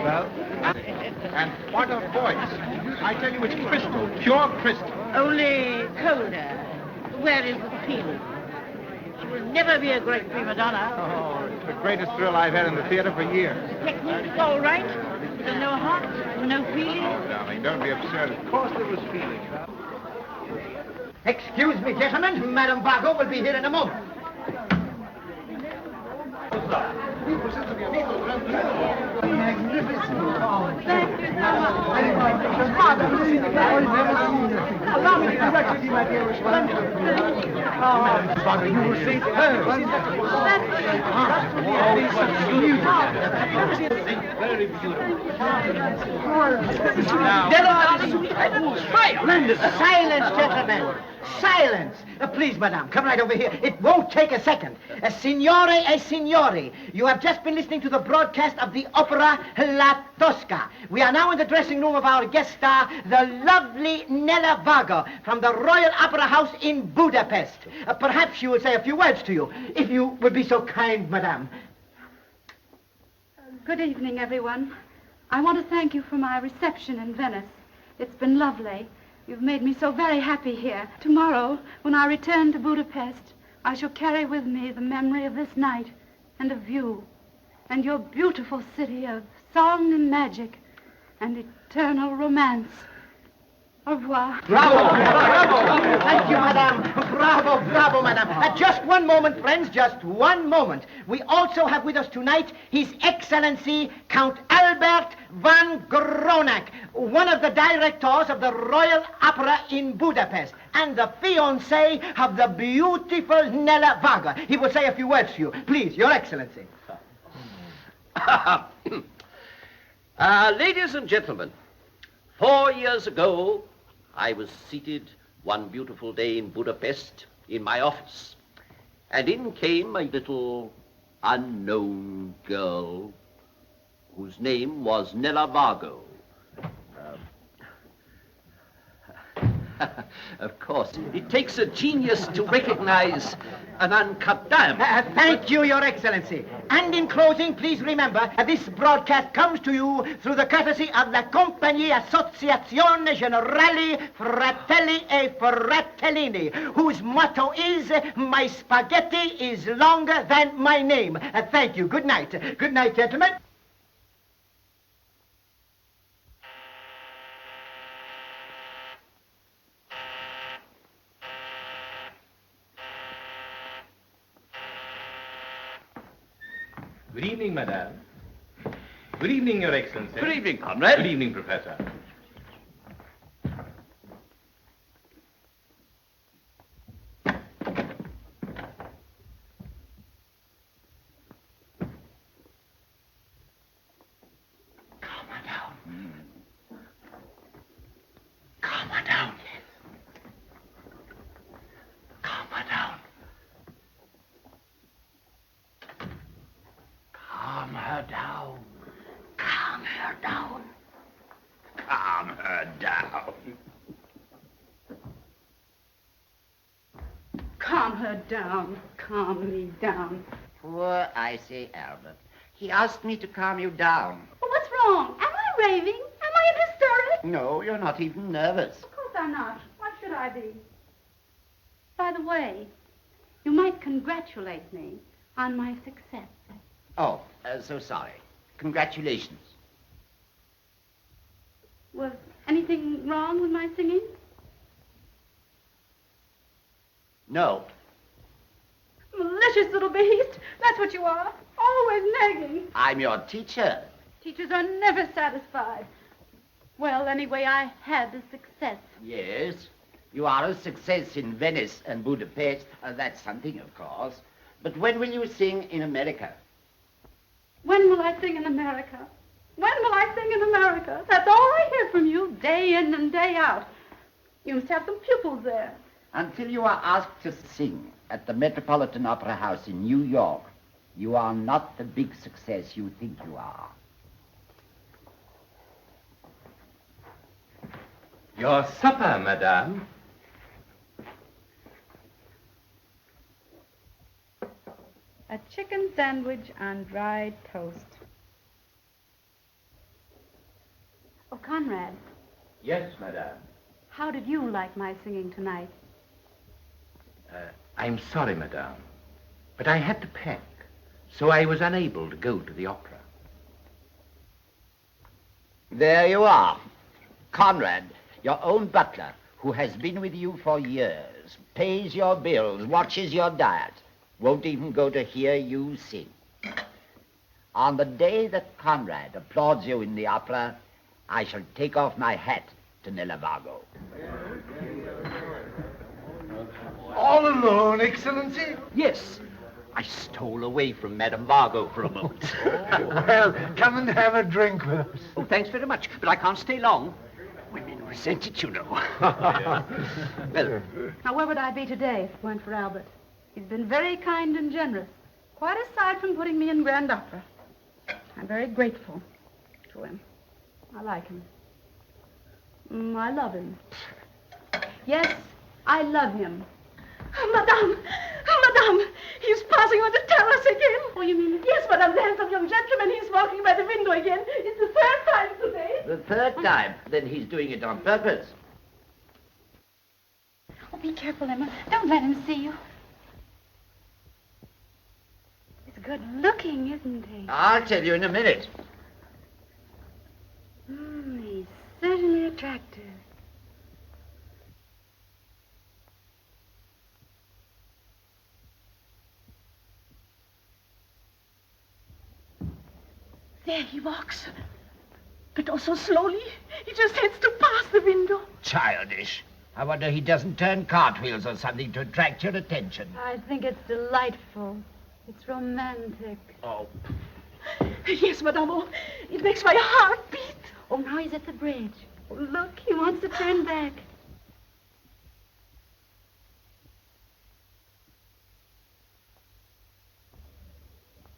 Well, and what a voice. I tell you, it's crystal, pure crystal. Only colder. Where is the feeling? She will never be a great prima donna. Oh, it's the greatest thrill I've had in the theater for years. Technique's all right. There's no heart, no feeling. Oh, darling, don't be absurd. Of course there was feeling. Excuse me, gentlemen. Madame Vago will be here in a moment. Magnificent. Thank you so much. Allow me to congratulate you, my dear. Madame Vago, you will see her. Very beautiful. Silence, gentlemen. Silence. Please, madame, come right over here. It won't take a second. Signore e signori, you have just been listening to the broadcast of the opera La Tosca. We are now in the dressing room of our guest star, the lovely Nella Vago, from the Royal Opera House in Budapest. Perhaps she will say a few words to you, if you would be so kind, madame. Good evening, everyone. I want to thank you for my reception in Venice. It's been lovely. You've made me so very happy here. Tomorrow, when I return to Budapest, I shall carry with me the memory of this night and of you and your beautiful city of song and magic and eternal romance. Au revoir. Bravo! Bravo! Thank you, madame. Bravo, bravo, madame. Just one moment, friends, just one moment. We also have with us tonight His Excellency Count Albert van Gronak, one of the directors of the Royal Opera in Budapest, and the fiancé of the beautiful Nella Vago. He will say a few words to you. Please, Your Excellency. Ladies and gentlemen, 4 years ago, I was seated one beautiful day in Budapest in my office, and in came a little unknown girl whose name was Nella Vago. Of course. It takes a genius to recognize an uncut diamond. Thank you, Your Excellency. And in closing, please remember, this broadcast comes to you through the courtesy of la Compagnie Associazione Generali Fratelli e Fratellini, whose motto is, my spaghetti is longer than my name. Thank you. Good night. Good night, gentlemen. Good evening, Madame. Good evening, Your Excellency. Good evening, Conrad. Good evening, Professor. Calm her down. Calm her down. Calm her down. Calm her down. Calm her down. Calm her down. Calm her down. Calm me down. Poor icy Albert. He asked me to calm you down. Well, what's wrong? Am I raving? Am I in hysterics? No, you're not even nervous. Of course I'm not. Why should I be? By the way, you might congratulate me on my success. Oh, so sorry. Congratulations. Was anything wrong with my singing? No. Malicious little beast. That's what you are. Always nagging. I'm your teacher. Teachers are never satisfied. Well, anyway, I had a success. Yes. You are a success in Venice and Budapest. That's something, of course. But when will you sing in America? When will I sing in America? When will I sing in America? That's all I hear from you, day in and day out. You must have some pupils there. Until you are asked to sing at the Metropolitan Opera House in New York, you are not the big success you think you are. Your supper, Madame. A chicken sandwich on dried toast. Oh, Conrad, Yes, Madame. how did you like my singing tonight? I'm sorry, Madame, but I had to pack, so I was unable to go to the opera. There you are. Conrad, your own butler, who has been with you for years, pays your bills, watches your diet, won't even go to hear you sing. On the day that Conrad applauds you in the opera, I shall take off my hat to Nelevago. All alone, Excellency? Yes. I stole away from Madame Margot for a moment. Well, come and have a drink with us. Oh, thanks very much, but I can't stay long. Women resent it, you know. Well, Now, where would I be today if it weren't for Albert? He's been very kind and generous, quite aside from putting me in Grand Opera. I'm very grateful to him. I like him. I love him. Yes, I love him. Madame! Madame! He's passing on the terrace again. Oh, you mean? Yes, Madame, the handsome young gentleman. He's walking by the window again. It's the third time today. The third time, then he's doing it on purpose. Oh, be careful, Emma. Don't let him see you. He's good looking, isn't he? I'll tell you in a minute. He's certainly attractive. There he walks. But also slowly. He just heads to pass the window. Childish. I wonder he doesn't turn cartwheels or something to attract your attention. I think it's delightful. It's romantic. Oh. Yes, Madame. Oh, it makes my heart beat. Oh, now he's at the bridge. Oh, look, he wants to turn back.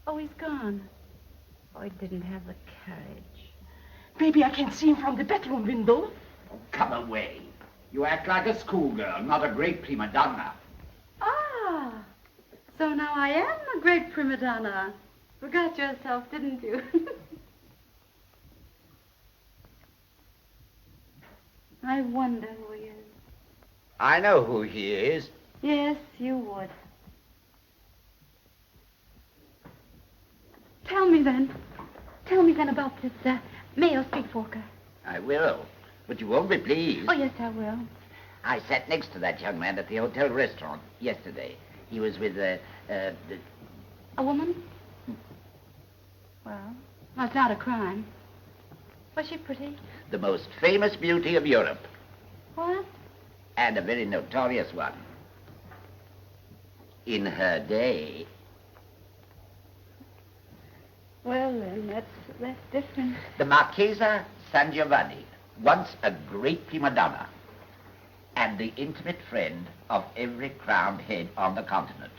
Oh, he's gone. Oh, he didn't have the courage. Maybe I can see him from the bedroom window. Come away. You act like a schoolgirl, not a great prima donna. Ah, so now I am a great prima donna. Forgot yourself, didn't you? I wonder who he is. I know who he is. Yes, you would. Tell me then. Tell me then about this male street walker. I will, but you won't be pleased. Oh, yes, I will. I sat next to that young man at the hotel restaurant yesterday. He was with A woman? Well, that's not a crime. Was she pretty? the most famous beauty of Europe, What? and a very notorious one. In her day. Well, then, that's different. The Marchesa San Giovanni, once a great prima donna, and the intimate friend of every crowned head on the continent.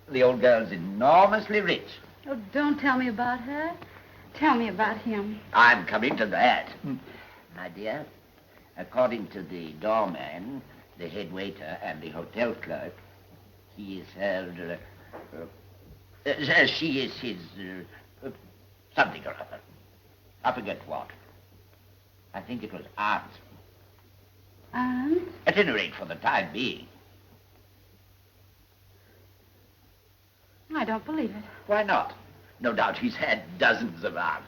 The old girl's enormously rich. Oh, don't tell me about her. Tell me about him. I'm coming to that. My dear, according to the doorman, the head waiter, and the hotel clerk, he is her... she is his... something or other. I forget what. I think it was aunt. Aunt? At any rate, for the time being. I don't believe it. Why not? No doubt he's had dozens of aunts.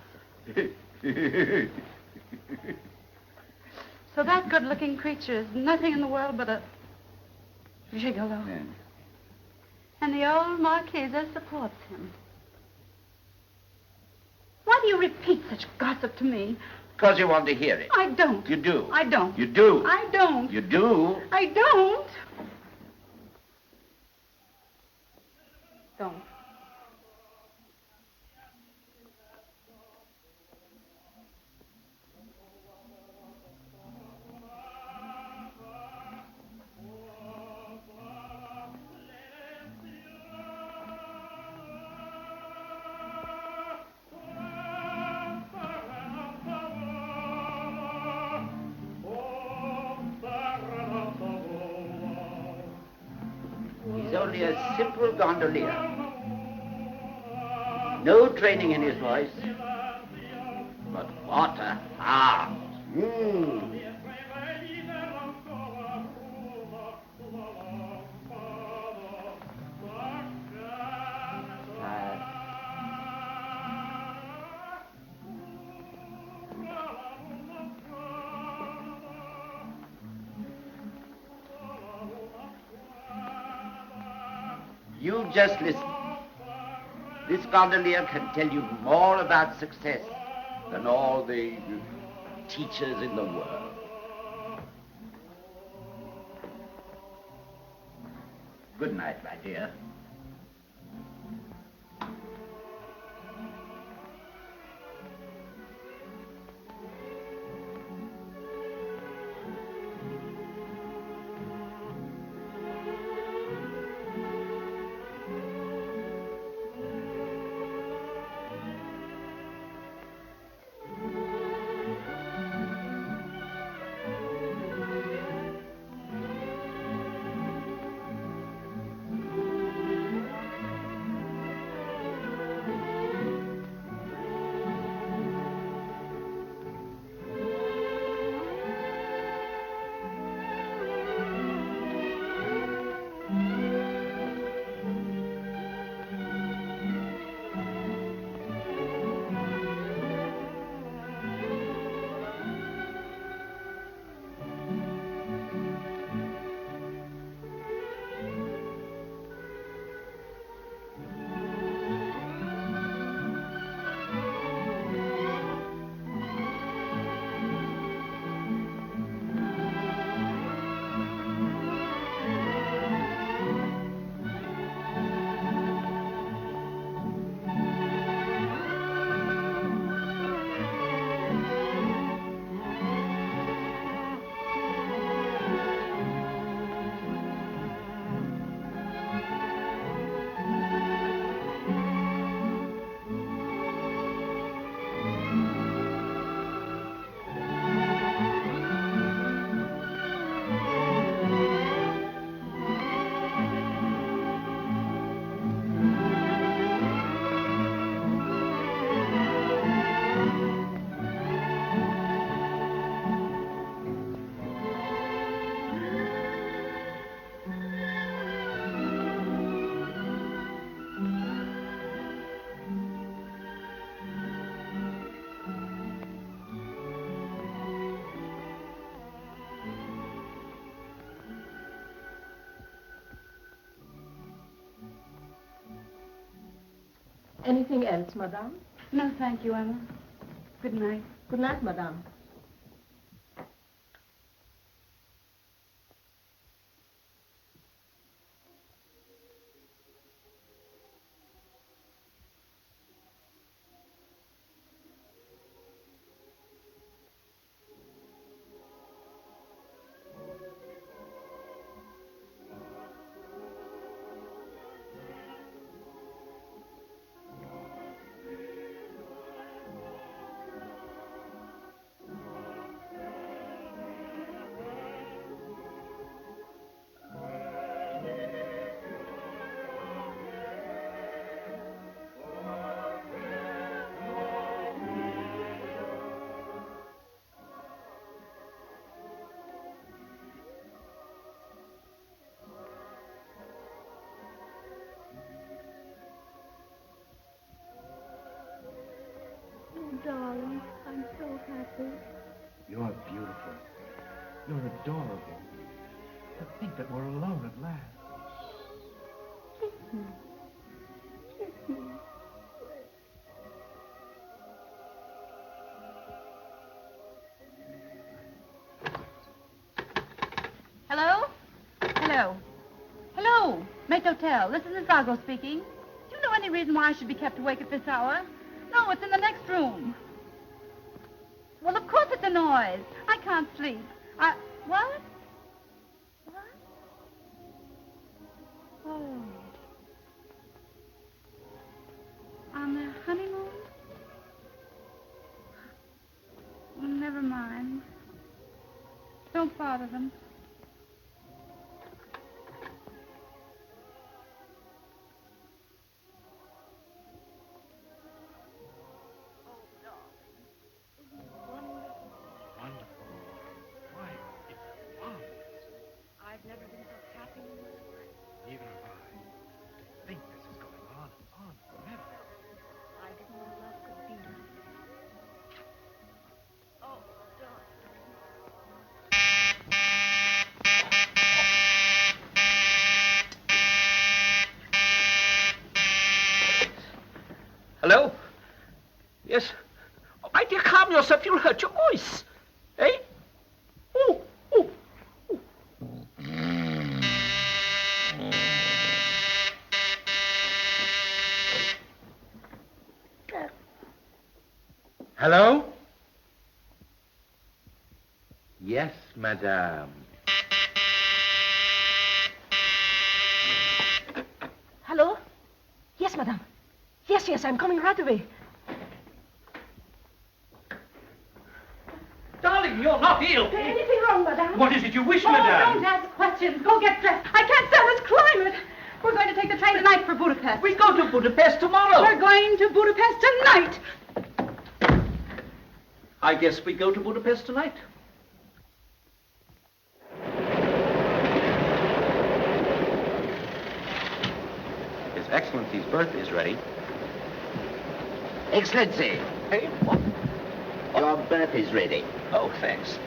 So that good-looking creature is nothing in the world but a gigolo. Yeah. And the old Marchesa supports him. Why do you repeat such gossip to me? Because you want to hear it. I don't. You do. I don't. You do. I don't. You do. I don't. Don't. He's only a simple gondolier. No training in his voice. But what a heart. You just listen. This gondolier can tell you more about success than all the teachers in the world. Good night, my dear. Anything else, madame? No, thank you, Emma. Good night. Good night, madame. Darling, I'm so happy. You're beautiful. You're adorable. To think that we're alone at last. Hello? Hello. Hello, Met Hotel. This is Miss Argo speaking. Do you know any reason why I should be kept awake at this hour? No, it's in the next room. Well, of course it's a noise. I can't sleep. What? What? Oh. On their honeymoon? Well, never mind. Don't bother them. Wonderful. Why, it's marvelous. I've never been so happy in my life. Even have I. To think this is going on and on forever. I didn't know love could be like this. Oh, darling. Hello? Yes? Oh, my dear, calm yourself. You'll hurt your voice. Eh? Oh, oh. Hello? Yes, madame. Hello? Yes, madame. Yes, I'm coming right away. Darling, you're not ill. Is there anything wrong, madame? What is it you wish, Oh, madame? don't ask questions. Go get dressed. I can't stand this climate. We're going to take the train tonight for Budapest. We go to Budapest tomorrow. We're going to Budapest tonight. I guess we go to Budapest tonight. His Excellency's berth is ready. Excellency, Hey, what? your berth is ready. Oh, thanks.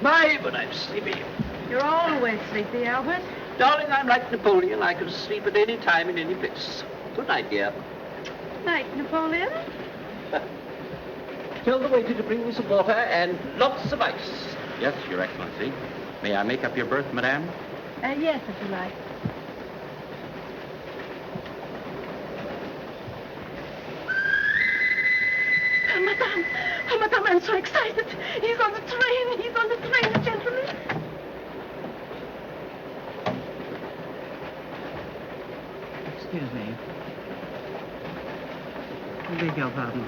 My, but I'm sleepy. You're always sleepy, Albert. Darling, I'm like Napoleon. I can sleep at any time in any place. Good night, dear. Night, Napoleon. Tell the waiter to bring me some water and lots of ice. Yes, Your Excellency. May I make up your berth, madame? Yes, if you like. Madame, I'm so excited. He's on the train, gentlemen. Excuse me. I beg your pardon.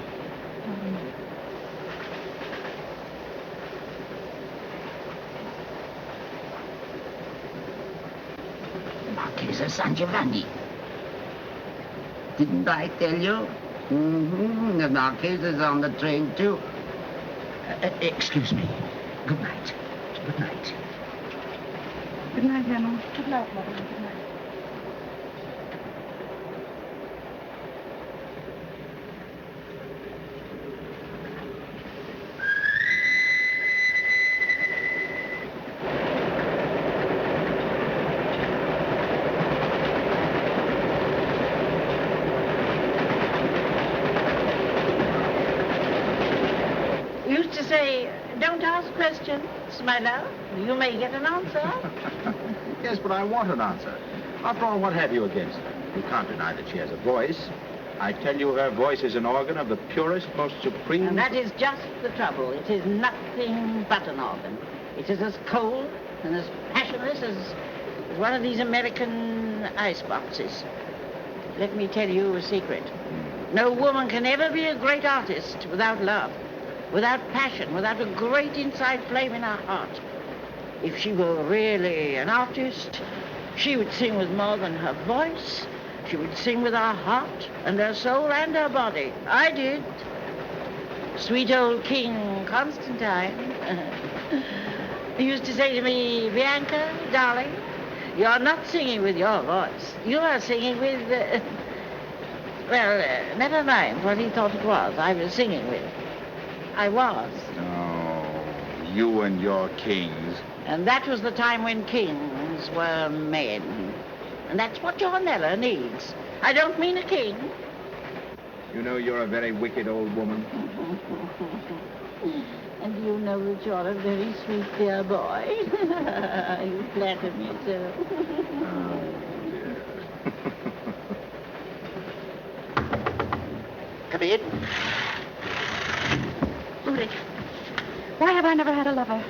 Marchesa San Giovanni. Didn't I tell you? The Marchesa's on the train, too. Excuse me. Good night. Good night. Good night, Emma. Good night, madame. Good night. say, don't ask questions, my love. You may get an answer. Yes, but I want an answer. After all, what have you against her? You can't deny that she has a voice. I tell you, her voice is an organ of the purest, most supreme... And that is just the trouble. It is nothing but an organ. It is as cold and as passionless as one of these American ice boxes. Let me tell you a secret. No woman can ever be a great artist without love, without passion, without a great inside flame in her heart. If she were really an artist, she would sing with more than her voice. She would sing with her heart and her soul and her body. I did. Sweet old King Constantine. He used to say to me, Bianca, darling, you're not singing with your voice. You are singing with, never mind what he thought it was I was singing with. I was. Oh, you and your kings. And that was the time when kings were men. And that's what your Nella needs. I don't mean a king. You know you're a very wicked old woman. And you know that you're a very sweet, dear boy. You flatter me so. Come in. Rudy, why have I never had a lover?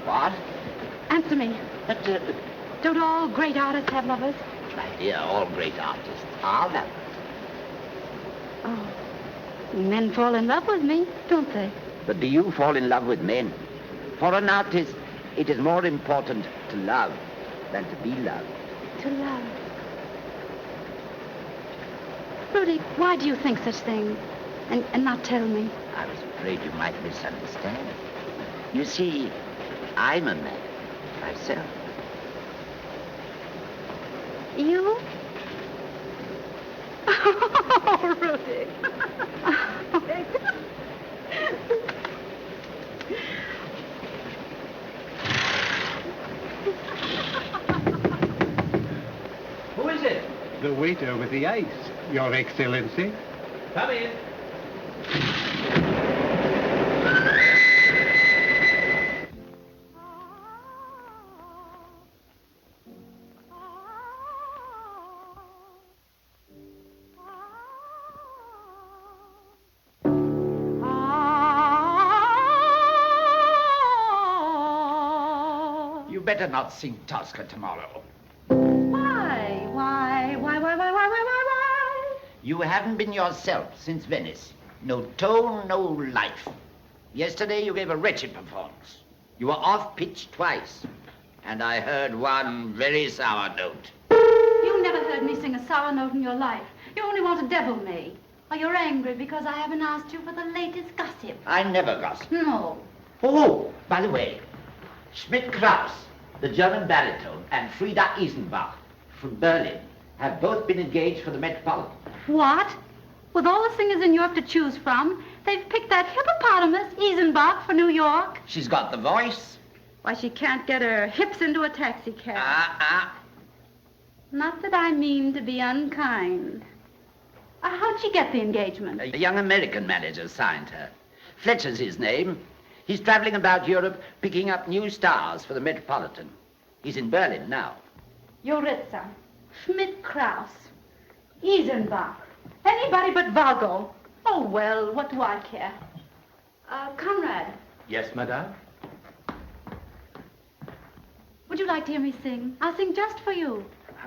What? Answer me. But, Don't all great artists have lovers? my dear, all great artists are lovers. Oh, men fall in love with me, don't they? But do you fall in love with men? For an artist, it is more important to love than to be loved. To love. Rudy, why do you think such things? And not tell me? I was afraid you might misunderstand. You see, I'm a man myself. You? Oh, Rudy. Who is it? The waiter with the ice, Your Excellency. Come in. You better not sing Tosca tomorrow. Why? You haven't been yourself since Venice. No tone, no life. Yesterday you gave a wretched performance. You were off pitch twice. And I heard one very sour note. You never heard me sing a sour note in your life. You only want to devil me. Or you're angry because I haven't asked you for the latest gossip. I never gossip. No. Oh, by the way, Schmidt-Krauss, the German baritone, and Frieda Isenbach from Berlin have both been engaged for the Metropolitan. What? With all the singers in York to choose from, they've picked that hippopotamus, Isenbach, for New York. She's got the voice. Why, she can't get her hips into a taxi cab. Not that I mean to be unkind. How'd she get the engagement? A young American manager signed her. Fletcher's his name. He's traveling about Europe picking up new stars for the Metropolitan. He's in Berlin now. Joritza, Schmidt-Krauss, Isenbach, anybody but Vago. Oh, well, what do I care? Conrad, Yes, madame? would you like to hear me sing? I'll sing just for you.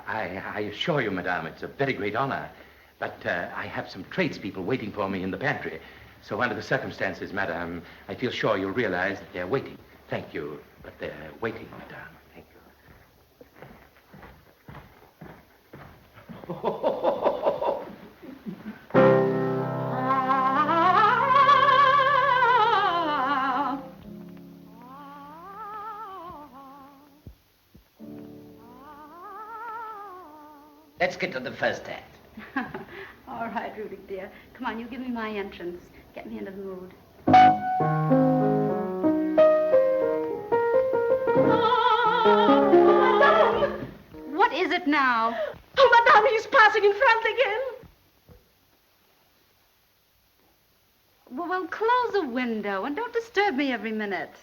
I assure you, madame, it's a very great honor. But I have some tradespeople waiting for me in the pantry. So under the circumstances, madame, I feel sure you'll realize that they're waiting. Thank you, but they're waiting, madame. Thank Let's get to the first act. All right, Rudy, dear. Come on, you give me my entrance. Get me into the mood. Madame! What is it now? Oh, Madame, he's passing in front again. Well, close the window and don't disturb me every minute.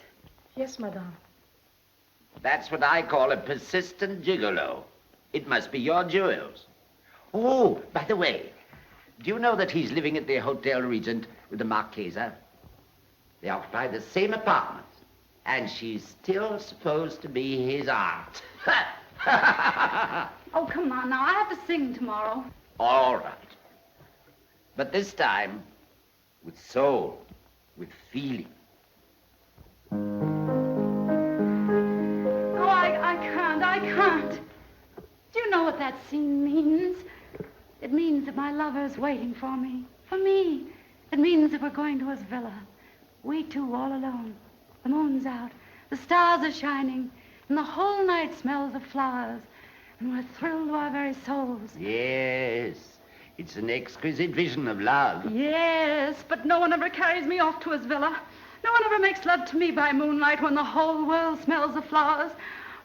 Yes, madame. That's what I call a persistent gigolo. It must be your jewels. Oh, by the way, do you know that he's living at the Hotel Regent with the Marchesa? They occupy the same apartment, and she's still supposed to be his aunt. Oh, come on now. I have to sing tomorrow. All right. But this time, with soul, with feeling. Oh, I can't. Do you know what that scene means? It means that my lover's waiting for me. For me. It means that we're going to his villa. We two all alone. The moon's out. The stars are shining. And the whole night smells of flowers. And we're thrilled to our very souls. Yes, it's an exquisite vision of love. Yes, but no one ever carries me off to his villa. No one ever makes love to me by moonlight when the whole world smells of flowers.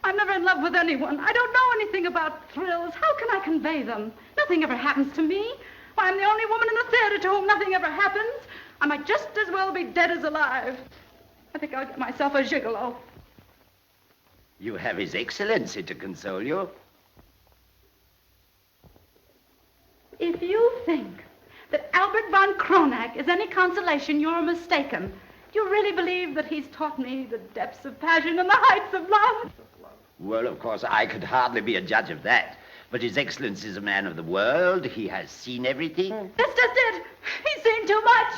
I'm never in love with anyone. I don't know anything about thrills. How can I convey them? Nothing ever happens to me. Why, I'm the only woman in the theater to whom nothing ever happens. I might just as well be dead as alive. I think I'll get myself a gigolo. You have His Excellency to console you. If you think that Albert von Kronak is any consolation, you're mistaken. Do you really believe that he's taught me the depths of passion and the heights of love? Well, of course, I could hardly be a judge of that. But His Excellency is a man of the world. He has seen everything. That's just it. He's seen too much.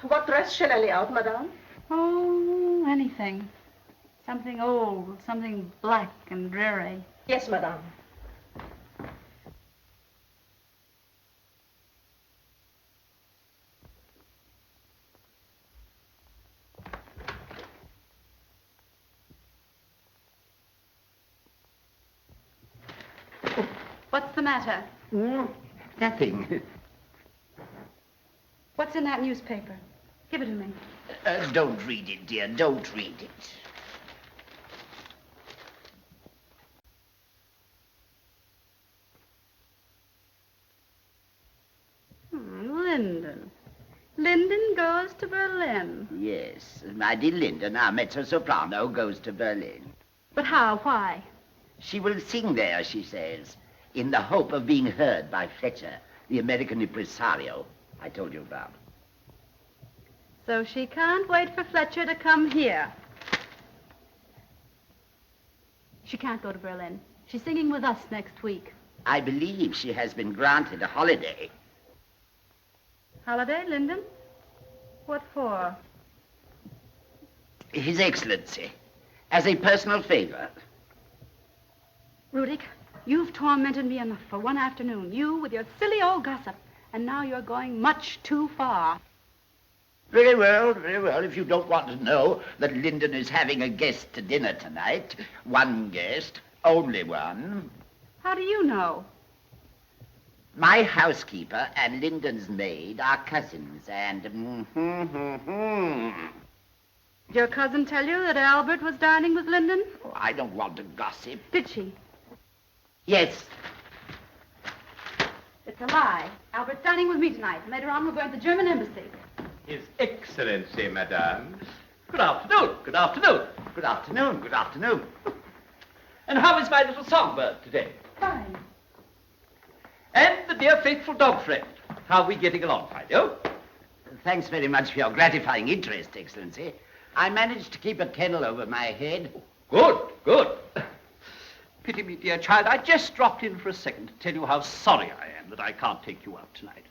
What dress shall I lay out, madame? Oh, anything. Something old, something black and dreary. Yes, madame. What's the matter? Nothing. What's in that newspaper? Give it to me. Don't read it, dear. Don't read it. Linden. Linden goes to Berlin. Yes, my dear Linda, our mezzo-soprano, goes to Berlin. But how? Why? She will sing there, she says, in the hope of being heard by Fletcher, the American impresario I told you about. So she can't wait for Fletcher to come here. She can't go to Berlin. She's singing with us next week. I believe she has been granted a holiday. Holiday, Linden? What for? His Excellency, as a personal favor. Rudik, you've tormented me enough for one afternoon. You with your silly old gossip. And now you're going much too far. Very well, very well. If you don't want to know that Linden is having a guest to dinner tonight, one guest, only one. How do you know? My housekeeper and Linden's maid are cousins, and... Did your cousin tell you that Albert was dining with Linden? Oh, I don't want to gossip. Did she? Yes. It's a lie. Albert's dining with me tonight. Later on, we're going to the German embassy. His Excellency, madame. Good afternoon. Good afternoon. Good afternoon, good afternoon. And how is my little songbird today? Fine. And the dear faithful dog friend. How are we getting along, Fido? Thanks very much for your gratifying interest, Excellency. I managed to keep a kennel over my head. Good, good. Pity me, dear child. I just dropped in for a second to tell you how sorry I am that I can't take you out tonight.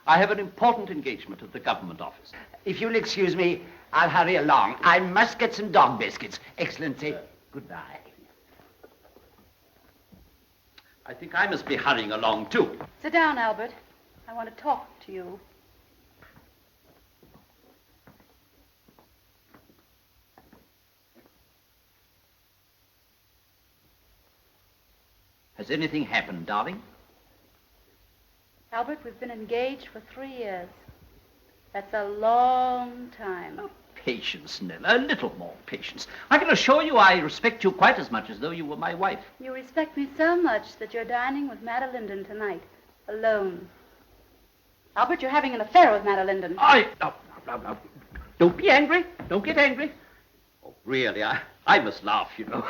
I have an important engagement at the government office. If you'll excuse me, I'll hurry along. I must get some dog biscuits. Excellency, goodbye. I think I must be hurrying along, too. Sit down, Albert. I want to talk to you. Has anything happened, darling? Albert, we've been engaged for 3 years. That's a long time. Patience, Nella, a little more patience. I can assure you I respect you quite as much as though you were my wife. You respect me so much that you're dining with Madda Linden tonight, alone. Albert, you're having an affair with Madda Linden. No. Don't be angry. Don't get angry. Oh, really, I must laugh, you know.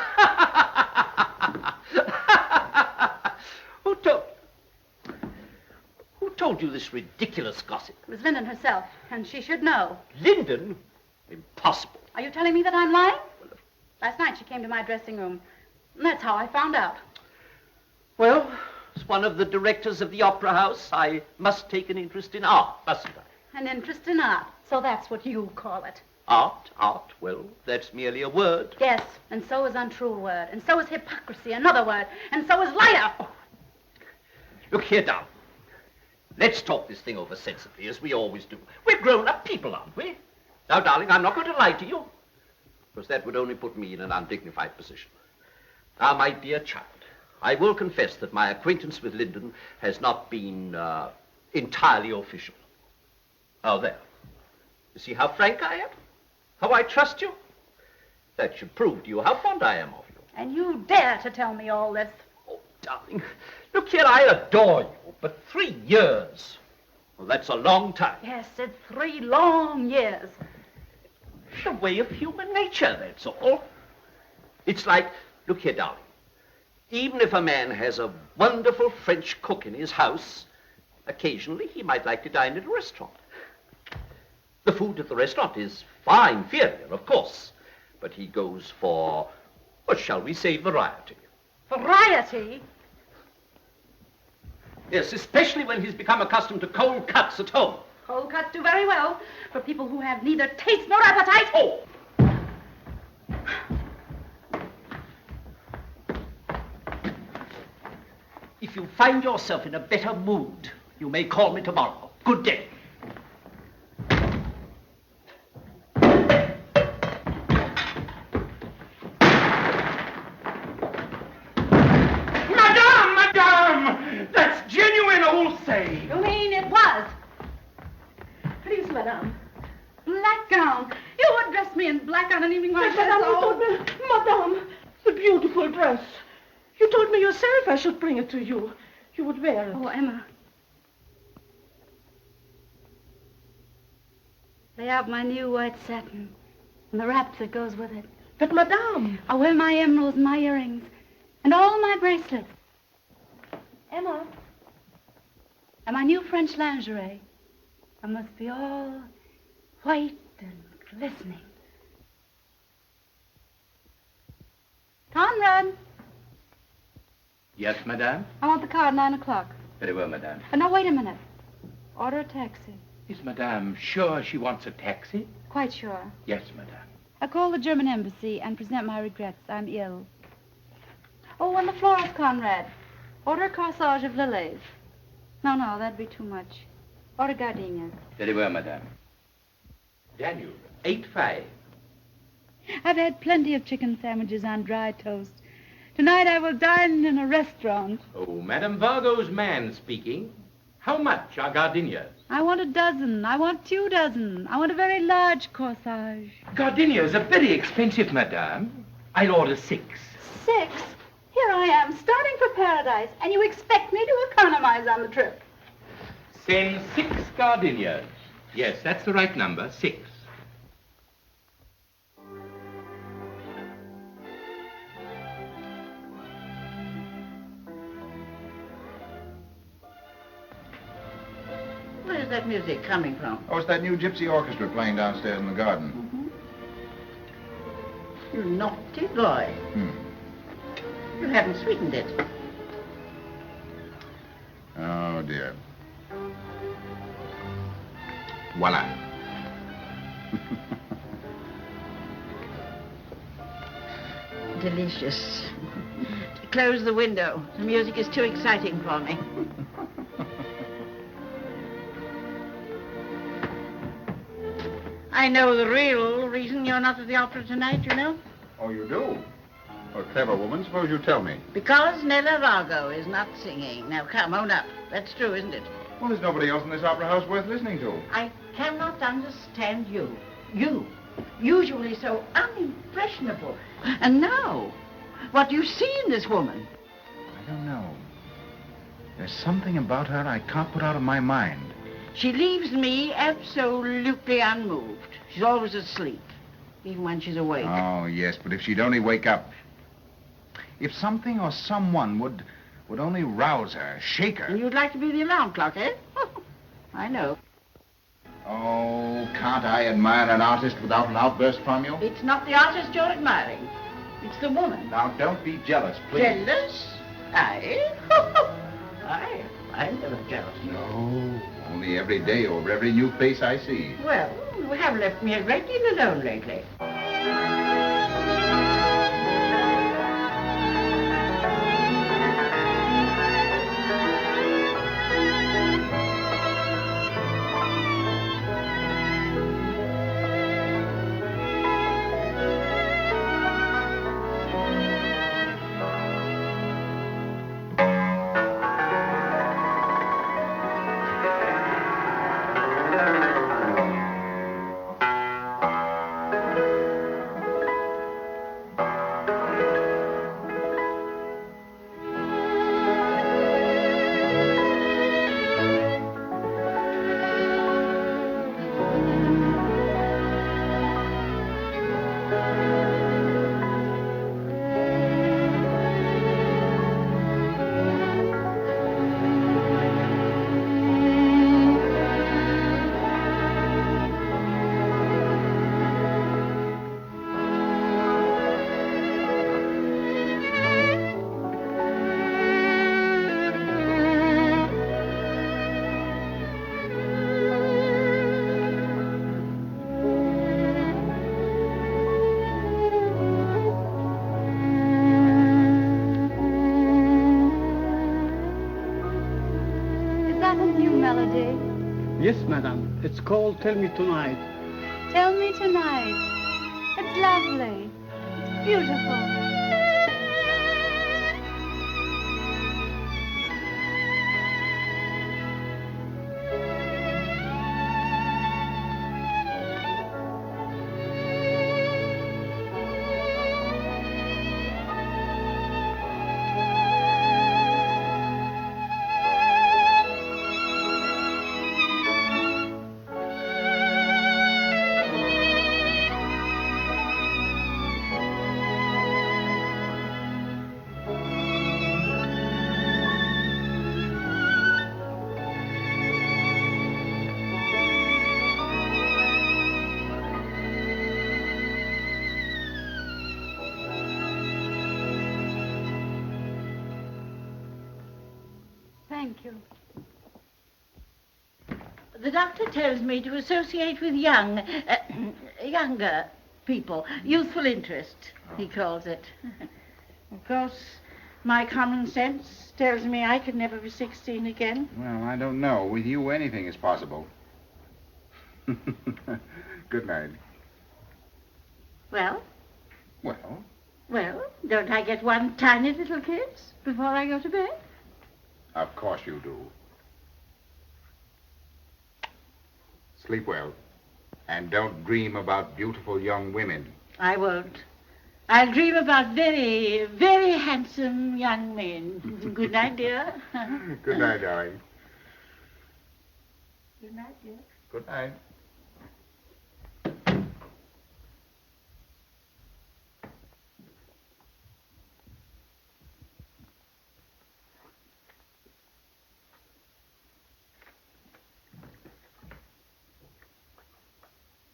Who told you this ridiculous gossip? It was Linden herself, and she should know. Linden? Impossible. Are you telling me that I'm lying? Last night she came to my dressing room, and that's how I found out. Well, as one of the directors of the Opera House, I must take an interest in art, mustn't I? An interest in art, so that's what you call it. Art? Well, that's merely a word. Yes, and so is untrue a word, and so is hypocrisy, another word, and so is liar. Oh. Look here, darling. Let's talk this thing over sensibly, as we always do. We're grown-up people, aren't we? Now, darling, I'm not going to lie to you, because that would only put me in an undignified position. Now, my dear child, I will confess that my acquaintance with Linden has not been entirely official. Oh, there. You see how frank I am? How I trust you? That should prove to you how fond I am of you. And you dare to tell me all this? Oh, darling, look here, I adore you, but 3 years. Well, that's a long time. Yes, it's 3 long years. The way of human nature, that's all. It's like, look here, darling. Even if a man has a wonderful French cook in his house, occasionally he might like to dine at a restaurant. The food at the restaurant is far inferior, of course, but he goes for, what shall we say, variety. Variety? Yes, especially when he's become accustomed to cold cuts at home. Cold cuts do very well for people who have neither taste nor appetite. Oh! If you find yourself in a better mood, you may call me tomorrow. Good day. Madame! That's genuine wholesale. You mean it was? Please, madame. Black gown. You would dress me in black on an evening like Madame, this. you told me, madame, the beautiful dress. You told me yourself I should bring it to you. You would wear it. Oh, Emma. Lay out my new white satin and the wrap that goes with it. But, madame. I'll wear my emeralds and my earrings and all my bracelets. Emma. And my new French lingerie. I must be all white and glistening. Conrad, Yes, madame? I want the car at 9 o'clock. Very well, madame. No, wait a minute. Order a taxi. Is madame sure she wants a taxi? Quite sure. Yes, madame. I'll call the German embassy and present my regrets. I'm ill. Oh, and the florist, Conrad. Order a corsage of lilies. No, that'd be too much. Order gardenias. Very well, madame. Daniel, 8-5. I've had plenty of chicken sandwiches on dry toast. Tonight I will dine in a restaurant. Oh, Madame Vargo's man speaking. How much are gardenias? I want a dozen. I want 2 dozen. I want a very large corsage. Gardenias are very expensive, madame. I'll order 6. 6? Here I am, starting for paradise, and you expect me to economize on the trip. Send 6 gardenias. Yes, that's the right number, 6. Where's that music coming from? Oh, it's that new gypsy orchestra playing downstairs in the garden. Mm-hmm. You naughty boy. You haven't sweetened it. Oh, dear. Voila. Delicious. Close the window. The music is too exciting for me. I know the real reason you're not at the opera tonight, you know? Oh, you do? A clever woman. Suppose you tell me. Because Nella Vargo is not singing. Now, come, own up. That's true, isn't it? Well, there's nobody else in this opera house worth listening to. I cannot understand you. You, usually so unimpressionable. And now, what do you see in this woman? I don't know. There's something about her I can't put out of my mind. She leaves me absolutely unmoved. She's always asleep, even when she's awake. Oh, yes, but if she'd only wake up. If something or someone would only rouse her, shake her. And you'd like to be the alarm clock, eh? I know. Oh, can't I admire an artist without an outburst from you? It's not the artist you're admiring. It's the woman. Now, don't be jealous, please. Jealous? I? I'm never jealous. No, only every day over every new face I see. Well, you have left me a great deal alone lately. Yes, madam. It's called Tell Me Tonight. Tell me tonight. It's lovely. It's beautiful. Thank you. The doctor tells me to associate with younger people. Youthful interest, he calls it. Of course, my common sense tells me I could never be 16 again. Well, I don't know. With you, anything is possible. Good night. Well? Well? Well, don't I get one tiny little kiss before I go to bed? Of course you do. Sleep well. And don't dream about beautiful young women. I won't. I'll dream about very, very handsome young men. Good night, dear. Good night, darling. Good night, dear. Good night.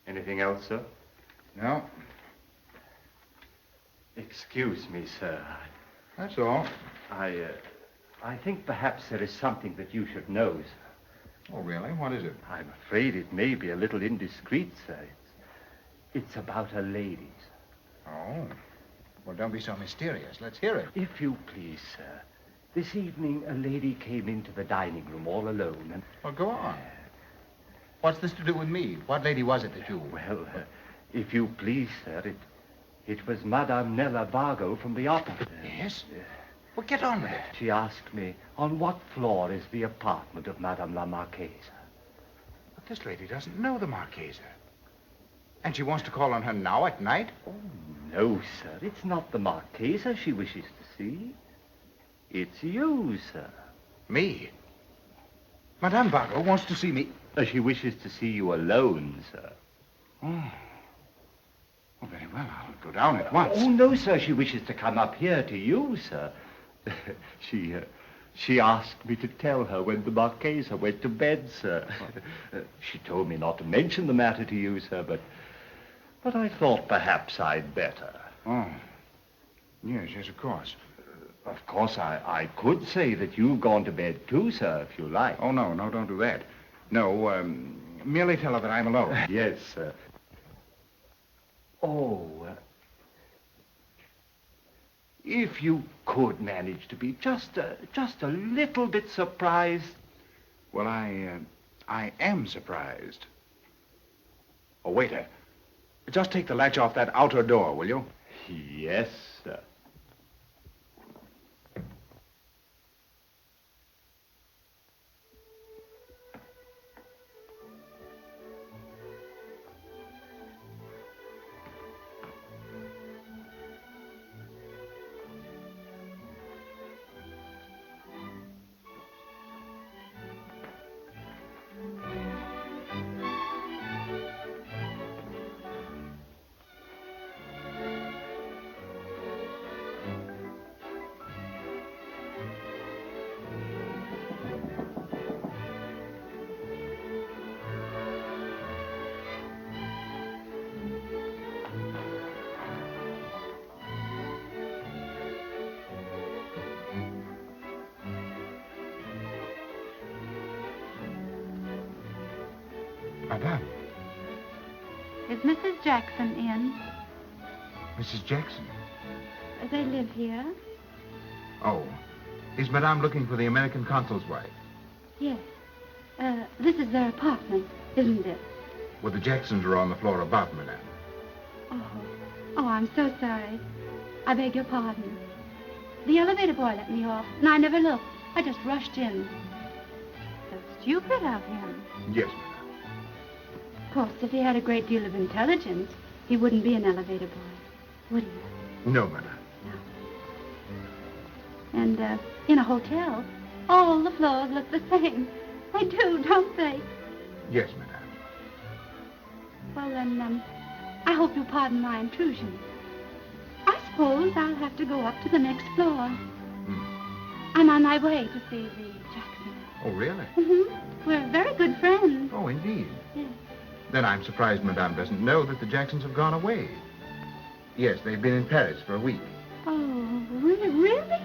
Anything else, sir? No, Excuse me, sir. that's all. I think perhaps there is something that you should know, sir. Oh, really? What is it? I'm afraid it may be a little indiscreet, sir. It's about a lady, sir. Oh. Well, don't be so mysterious. Let's hear it. If you please, sir. This evening, a lady came into the dining room all alone, and... Well, go on. What's this to do with me? What lady was it that you... Well, if you please, sir, it was Madame Nella Vargo from the opera. Yes? Well, get on with it. She asked me, on what floor is the apartment of Madame la Marquise? But this lady doesn't know the Marchesa. And she wants to call on her now at night? Oh, no, sir. It's not the Marchesa she wishes to see. It's you, sir. Me? Madame Varro wants to see me. She wishes to see you alone, sir. Oh. Well, very well. I'll go down at once. Oh, no, sir. She wishes to come up here to you, sir. She asked me to tell her when the Marchesa went to bed, sir. She told me not to mention the matter to you, sir, but I thought perhaps I'd better. Oh. Yes, of course. Of course, I could say that you've gone to bed too, sir, if you like. Oh, no, don't do that. No, merely tell her that I'm alone. Yes, sir. Oh, if you could manage to be just a little bit surprised. Well, I am surprised. Oh, waiter, just take the latch off that outer door, will you? Yes, sir. Madame. Is Mrs. Jackson in? Mrs. Jackson? They live here? Oh. Is Madame looking for the American consul's wife? Yes. This is their apartment, isn't it? Well, the Jacksons are on the floor above, Madame. Oh, I'm so sorry. I beg your pardon. The elevator boy let me off, and I never looked. I just rushed in. So stupid of him. Yes, Madame. Of course, if he had a great deal of intelligence, he wouldn't be an elevator boy, would he? No, Madame. No. And in a hotel, all the floors look the same. They do, don't they? Yes, Madame. Well, then, I hope you'll pardon my intrusion. I suppose I'll have to go up to the next floor. I'm on my way to see the Jacksons. Oh, really? Mm-hmm. We're very good friends. Oh, indeed. Yes. Then I'm surprised Madame doesn't know that the Jacksons have gone away. Yes, they've been in Paris for a week. Oh, really?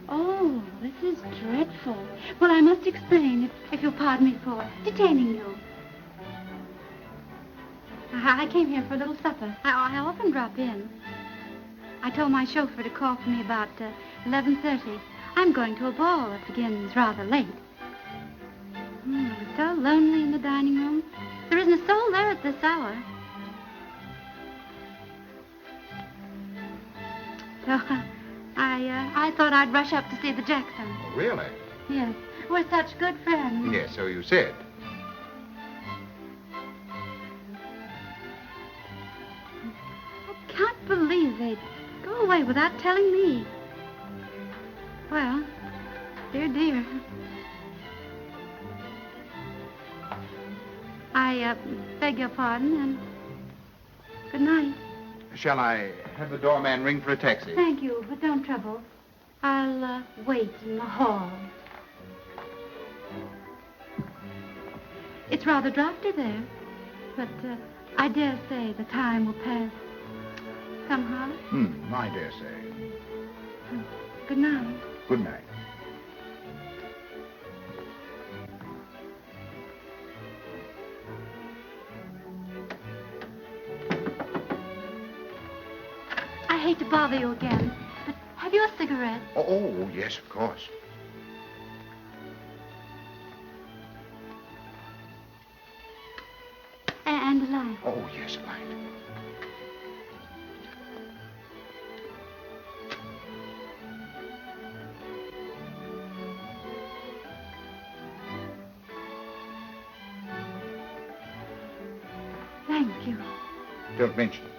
Oh, this is dreadful. Well, I must explain, if you'll pardon me for detaining you. I came here for a little supper. I often drop in. I told my chauffeur to call for me about 11:30. I'm going to a ball that begins rather late. It's so lonely in the dining room. There isn't a soul there at this hour. So I thought I'd rush up to see the Jacksons. Oh, really? Yes, we're such good friends. Yes, so you said. I can't believe they'd go away without telling me. Well, dear. I beg your pardon, and good night. Shall I have the doorman ring for a taxi? Thank you, but don't trouble. I'll wait in the hall. It's rather drafty there, but I dare say the time will pass somehow. I dare say. Good night. Good night. I hate to bother you again, but have you a cigarette? Oh, yes, of course. And a light. Oh, yes, a light. Thank you. Don't mention it.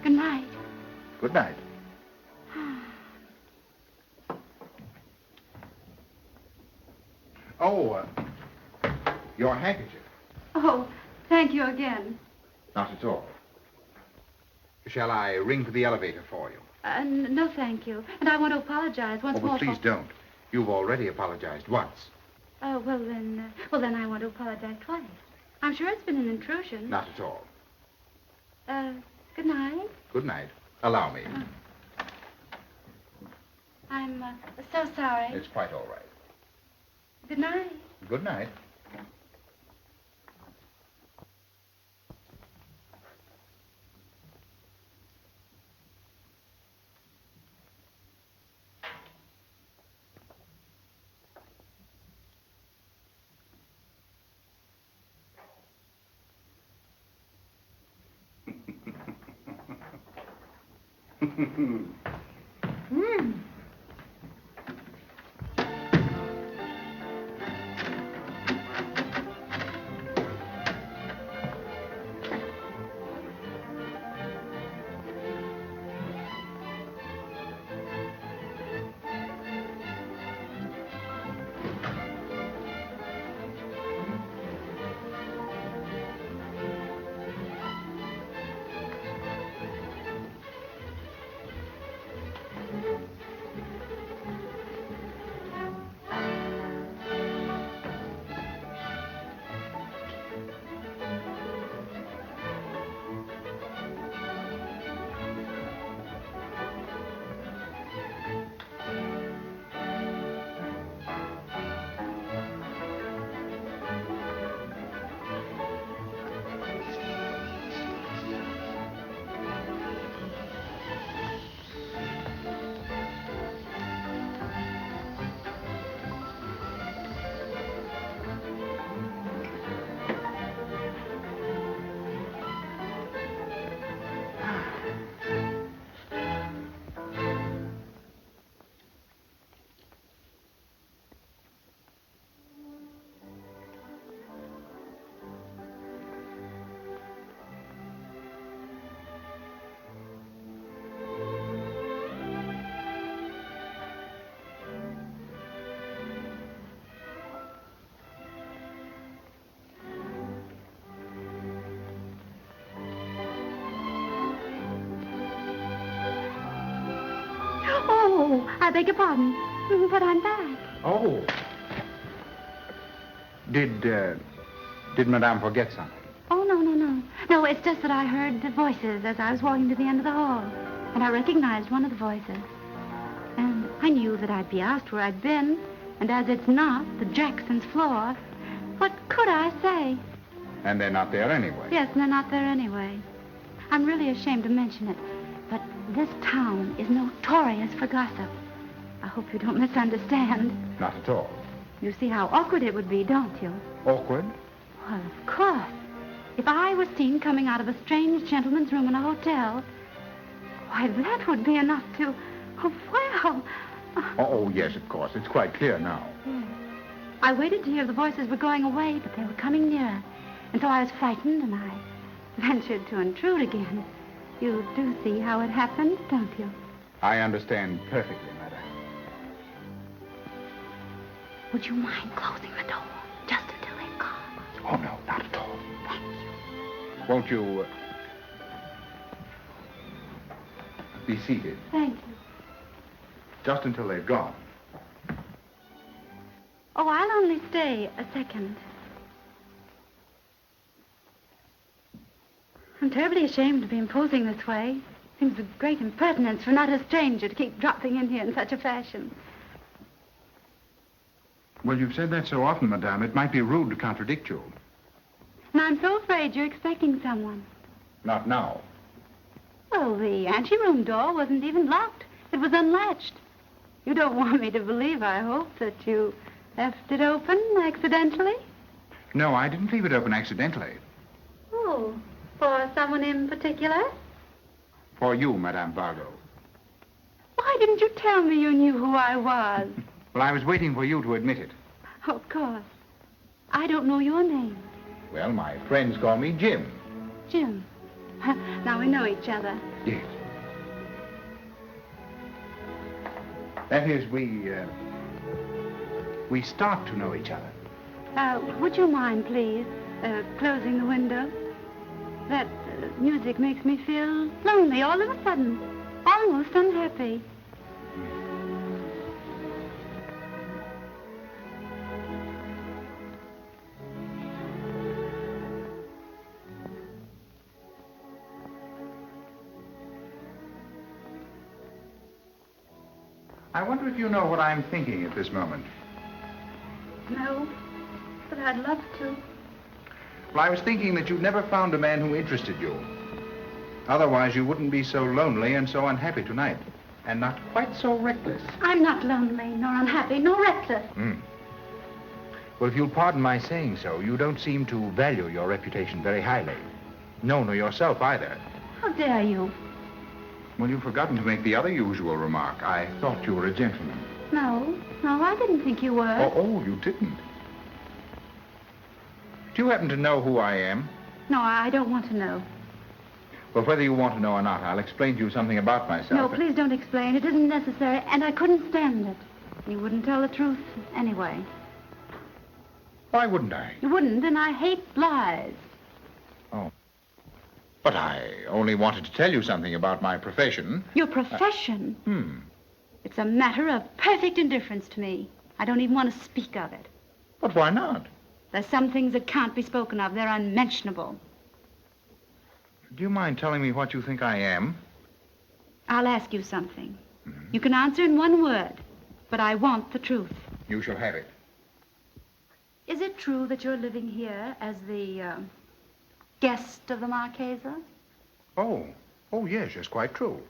Good night. Good night. Oh, your handkerchief. Oh, thank you again. Not at all. Shall I ring for the elevator for you? No, thank you. And I want to apologize once more. But please don't. You've already apologized once. Oh, well then I want to apologize twice. I'm sure it's been an intrusion. Not at all. Good night. Good night. Allow me. I'm so sorry. It's quite all right. Good night. Good night. Oh, I beg your pardon. But I'm back. Oh. Did Madame forget something? Oh, no. No, it's just that I heard the voices as I was walking to the end of the hall. And I recognized one of the voices. And I knew that I'd be asked where I'd been. And as it's not the Jackson's floor, what could I say? And they're not there anyway. Yes, and they're not there anyway. I'm really ashamed to mention it, but this town is notorious for gossip. I hope you don't misunderstand. Not at all. You see how awkward it would be, don't you? Awkward? Well, of course. If I was seen coming out of a strange gentleman's room in a hotel, why, that would be enough to... Oh, well... Oh, yes, of course. It's quite clear now. Yes. I waited to hear the voices were going away, but they were coming nearer. And so I was frightened, and I ventured to intrude again. You do see how it happened, don't you? I understand perfectly, madam. Would you mind closing the door just until they've gone? Oh, no, not at all. Thank you. Won't you be seated? Thank you. Just until they've gone. Oh, I'll only stay a second. I'm terribly ashamed to be imposing this way. Seems a great impertinence for not a stranger to keep dropping in here in such a fashion. Well, you've said that so often, madame, it might be rude to contradict you. And I'm so afraid you're expecting someone. Not now. Well, the anteroom door wasn't even locked. It was unlatched. You don't want me to believe, I hope, that you left it open accidentally? No, I didn't leave it open accidentally. Oh, for someone in particular? For you, Madame Vargo. Why didn't you tell me you knew who I was? Well, I was waiting for you to admit it. Of course. I don't know your name. Well, my friends call me Jim. Jim. Now we know each other. Yes. That is, we start to know each other. Would you mind, please, closing the window? That music makes me feel lonely all of a sudden, almost unhappy. I wonder if you know what I'm thinking at this moment. No, but I'd love to. Well, I was thinking that you'd never found a man who interested you. Otherwise, you wouldn't be so lonely and so unhappy tonight. And not quite so reckless. I'm not lonely, nor unhappy, nor reckless. Well, if you'll pardon my saying so, you don't seem to value your reputation very highly. No, nor yourself either. How dare you? Well, you've forgotten to make the other usual remark. I thought you were a gentleman. No, I didn't think you were. Oh, you didn't. Do you happen to know who I am? No, I don't want to know. Well, whether you want to know or not, I'll explain to you something about myself. No, please don't explain. It isn't necessary, and I couldn't stand it. You wouldn't tell the truth anyway. Why wouldn't I? You wouldn't, and I hate lies. Oh. But I only wanted to tell you something about my profession. Your profession? It's a matter of perfect indifference to me. I don't even want to speak of it. But why not? There's some things that can't be spoken of. They're unmentionable. Do you mind telling me what you think I am? I'll ask you something. You can answer in one word, but I want the truth. You shall have it. Is it true that you're living here as the guest of the Marchesa? Oh, yes, it's quite true.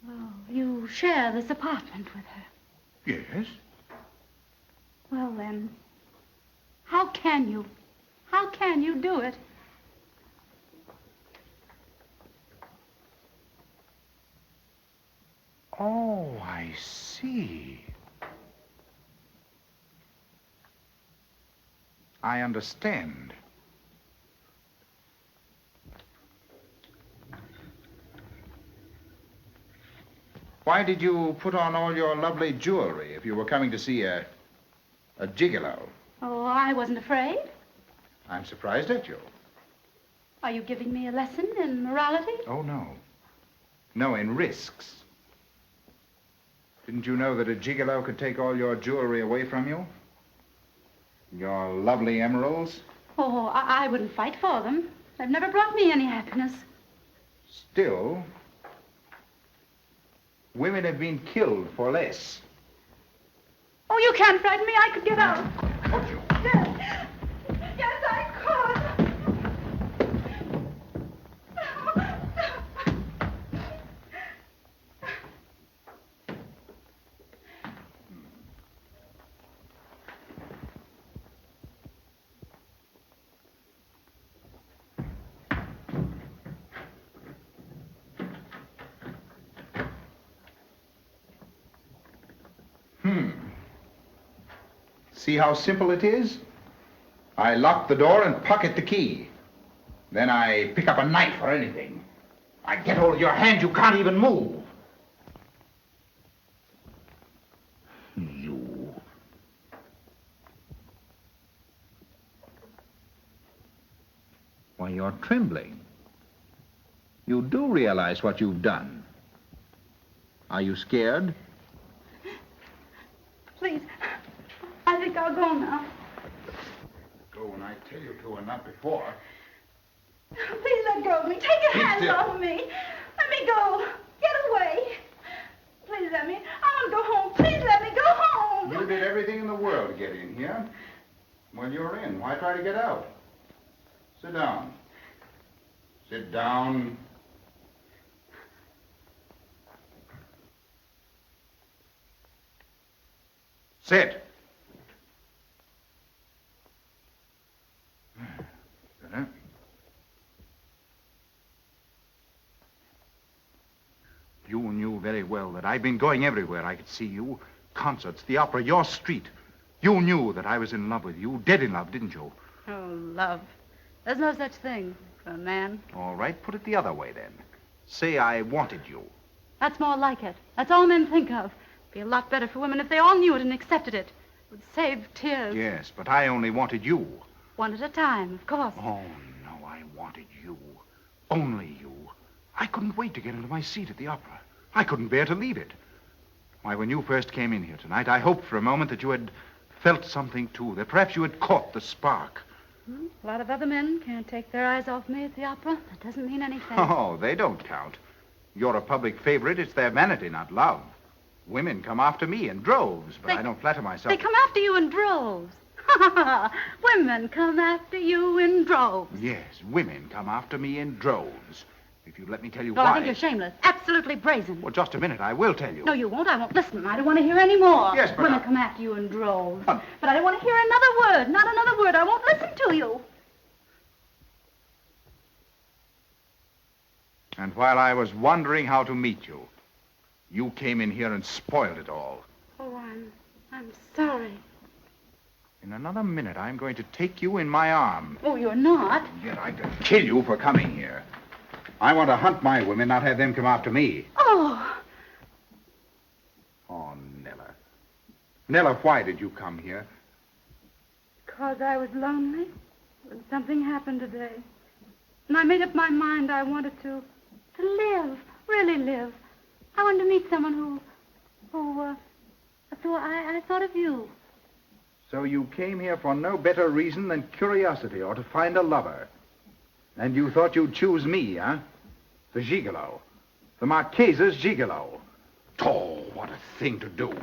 Oh, you share this apartment with her. Yes? Well, then, how can you? How can you do it? Oh, I see. I understand. Why did you put on all your lovely jewelry if you were coming to see a gigolo? Oh, I wasn't afraid. I'm surprised at you. Are you giving me a lesson in morality? Oh, no. No, in risks. Didn't you know that a gigolo could take all your jewelry away from you? Your lovely emeralds? Oh, I wouldn't fight for them. They've never brought me any happiness. Still, women have been killed for less. Oh, you can't frighten me. I could get out. Don't you? Yes. Yes, I could. See how simple it is? I lock the door and pocket the key. Then I pick up a knife or anything. I get hold of your hand, you can't even move. You. Why, you're trembling. You do realize what you've done. Are you scared? Please, I think I'll go now. Go when I tell you to and not before. Please let go of me. Take your hands still. off of me. Let me go. Get away. Please let me. I want to go home. Please let me go home. You did everything in the world to get in here. Well, you're in. Why try to get out? Sit down. Sit down. Sit. Better. You knew very well that I've been going everywhere I could see you. Concerts, the opera, your street. You knew that I was in love with you, dead in love, didn't you? Oh, love. There's no such thing for a man. All right, put it the other way, then. Say I wanted you. That's more like it. That's all men think of. It'd be a lot better for women if they all knew it and accepted it. It would save tears. Yes, but I only wanted you. One at a time, of course. Oh, no, I wanted you. Only you. I couldn't wait to get into my seat at the opera. I couldn't bear to leave it. Why, when you first came in here tonight, I hoped for a moment that you had felt something, too, that perhaps you had caught the spark. A lot of other men can't take their eyes off me at the opera. That doesn't mean anything. Oh, they don't count. You're a public favorite. It's their vanity, not love. Women come after me in droves, but I don't flatter myself. They come after you in droves. Women come after you in droves. Yes, women come after me in droves. If you'd let me tell you Well, why. I think you're shameless. Absolutely brazen. Well, just a minute. I will tell you. No, you won't. I won't listen. I don't want to hear any more. Yes, but Women come after you in droves. But I don't want to hear another word. Not another word. I won't listen to you. And while I was wondering how to meet you, you came in here and spoiled it all. Oh, I'm sorry. In another minute, I'm going to take you in my arms. Oh, you're not. Yet I could kill you for coming here. I want to hunt my women, not have them come after me. Oh. Oh, Nella. Nella, why did you come here? Because I was lonely. When something happened today. And I made up my mind I wanted to live. Really live. I wanted to meet someone so I thought of you. So you came here for no better reason than curiosity or to find a lover. And you thought you'd choose me, huh? The gigolo. The Marchese's gigolo. Oh, what a thing to do.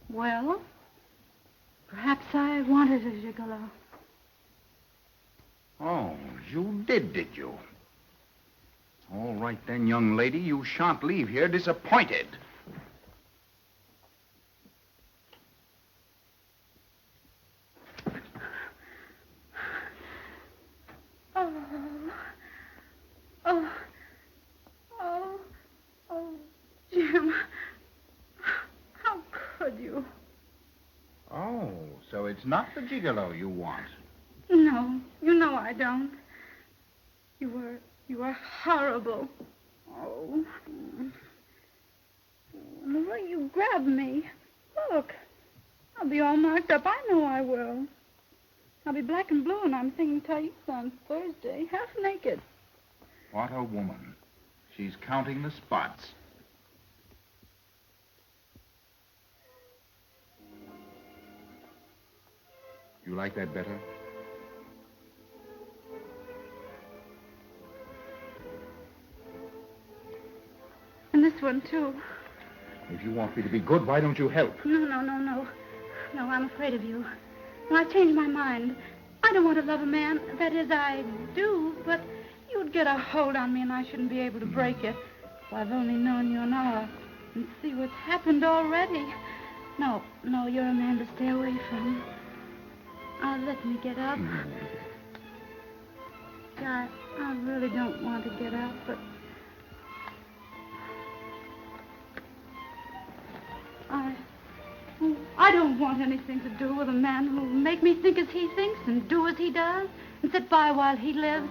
Well, perhaps I wanted a gigolo. Oh, you did you? All right then, young lady, you shan't leave here disappointed. Jim. How could you? Oh, so it's not the gigolo you want. No, you know I don't. You were horrible. Oh. And the way you grabbed me. Look. I'll be all marked up. I know I will. I'll be black and blue and I'm singing tights on Thursday, half naked. What a woman. She's counting the spots. You like that better? And this one, too. If you want me to be good, why don't you help? No. No, I'm afraid of you. Well, I've changed my mind. I don't want to love a man. That is, I do, but you'd get a hold on me and I shouldn't be able to break it. If I've only known you an hour and see what's happened already. No, you're a man to stay away from. Let me get up. Yeah, I really don't want to get up, but... I don't want anything to do with a man who'll make me think as he thinks and do as he does and sit by while he lives.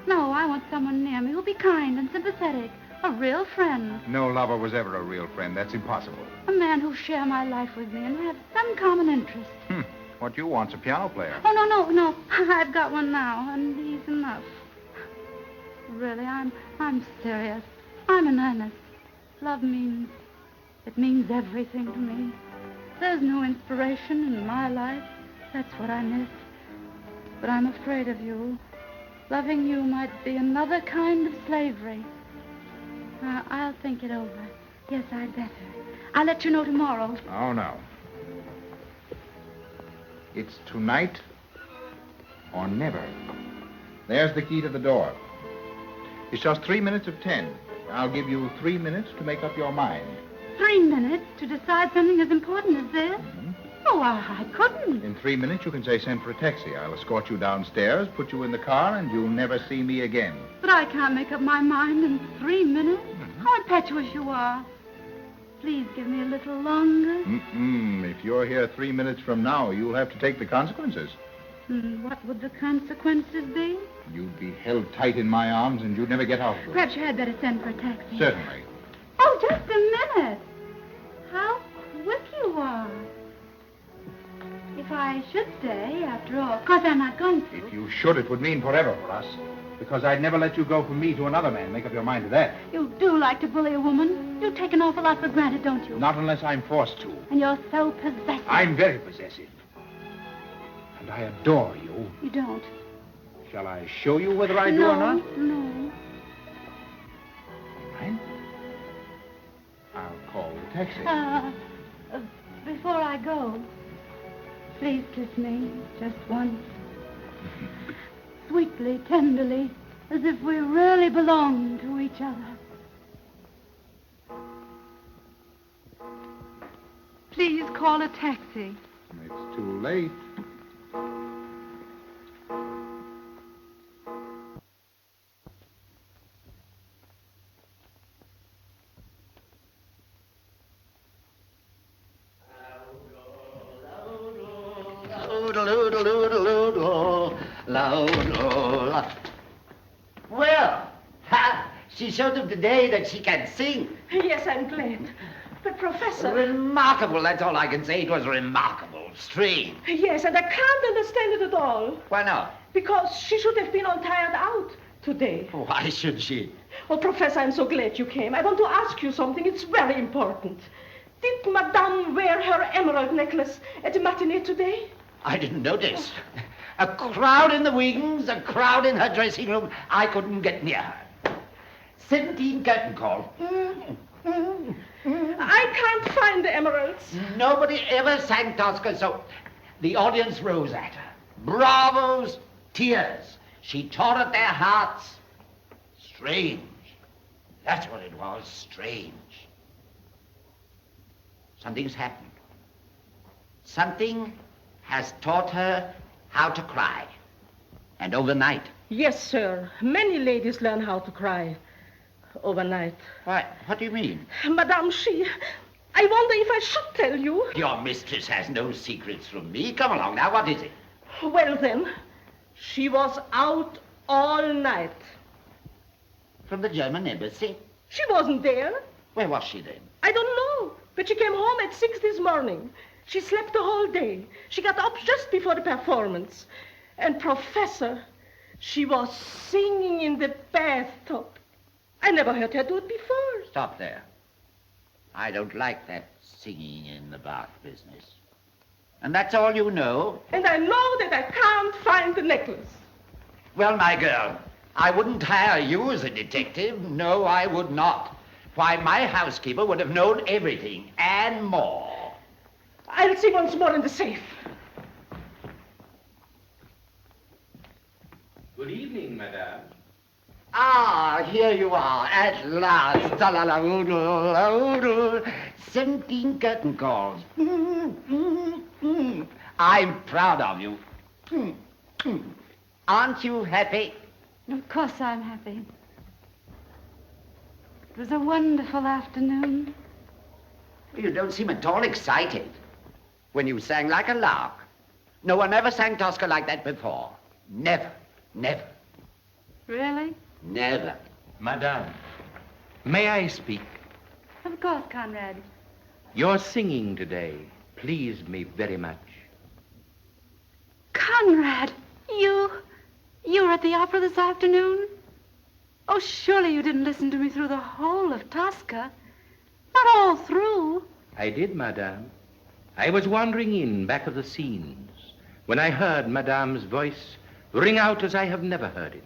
No, I want someone near me who'll be kind and sympathetic, a real friend. No lover was ever a real friend. That's impossible. A man who'll share my life with me and have some common interest. What you want's a piano player. Oh, no. I've got one now, and he's enough. Really, I'm serious. I'm in earnest. Love means everything to me. There's no inspiration in my life. That's what I miss. But I'm afraid of you. Loving you might be another kind of slavery. I'll think it over. Yes, I'd better. I'll let you know tomorrow. Oh, no. It's tonight or never. There's the key to the door. It's just 3 minutes of 10. I'll give you 3 minutes to make up your mind. 3 minutes to decide something as important as this? Mm-hmm. Oh, I couldn't. In 3 minutes, you can say, send for a taxi. I'll escort you downstairs, put you in the car, and you'll never see me again. But I can't make up my mind in 3 minutes. Mm-hmm. How impetuous you are. please give me a little longer? If you're here 3 minutes from now, you'll have to take the consequences. What would the consequences be? You'd be held tight in my arms and you'd never get out of them. Perhaps you had better send for a taxi. Certainly. Oh, just a minute. How quick you are. If I should stay, after all, of course I'm not going to. If you should, it would mean forever for us. Because I'd never let you go from me to another man. Make up your mind to that. You do like to bully a woman. You take an awful lot for granted, don't you? Not unless I'm forced to. And you're so possessive. I'm very possessive. And I adore you. You don't. Shall I show you whether I do or not? No. All right. I'll call the taxi. Before I go, please kiss me just once. Sweetly, tenderly, as if we really belonged to each other. Please call a taxi. It's too late. Well, she showed them today that she can sing. Yes, I'm glad. But, Professor... Remarkable, that's all I can say. It was remarkable. Strange. Yes, and I can't understand it at all. Why not? Because she should have been all tired out today. Why should she? Oh, Professor, I'm so glad you came. I want to ask you something. It's very important. Did Madame wear her emerald necklace at the matinee today? I didn't notice. A crowd in the wings, a crowd in her dressing room. I couldn't get near her. 17 curtain calls. I can't find the emeralds. Nobody ever sang Tosca, so the audience rose at her. Bravos, tears. She tore at their hearts. Strange. That's what it was, strange. Something's happened. Something has taught her how to cry. And overnight. Yes, sir. Many ladies learn how to cry overnight. Why, what do you mean? Madame, I wonder if I should tell you. Your mistress has no secrets from me. Come along now, what is it? Well, then, she was out all night. From the German embassy? She wasn't there. Where was she then? I don't know, but she came home at 6 this morning. She slept the whole day. She got up just before the performance. And, Professor, she was singing in the bathtub. I never heard her do it before. Stop there. I don't like that singing in the bath business. And that's all you know? And I know that I can't find the necklace. Well, my girl, I wouldn't hire you as a detective. No, I would not. Why, my housekeeper would have known everything and more. I'll see once more in the safe. Good evening, madame. Ah, here you are, at last. 17 curtain calls. I'm proud of you. Aren't you happy? Of course I'm happy. It was a wonderful afternoon. You don't seem at all excited when you sang like a lark. No one ever sang Tosca like that before. Never, never. Really? Never. Madame, may I speak? Of course, Conrad. Your singing today pleased me very much. Conrad, you were at the opera this afternoon? Oh, surely you didn't listen to me through the whole of Tosca. Not all through. I did, madame. I was wandering in back of the scenes when I heard madame's voice ring out as I have never heard it.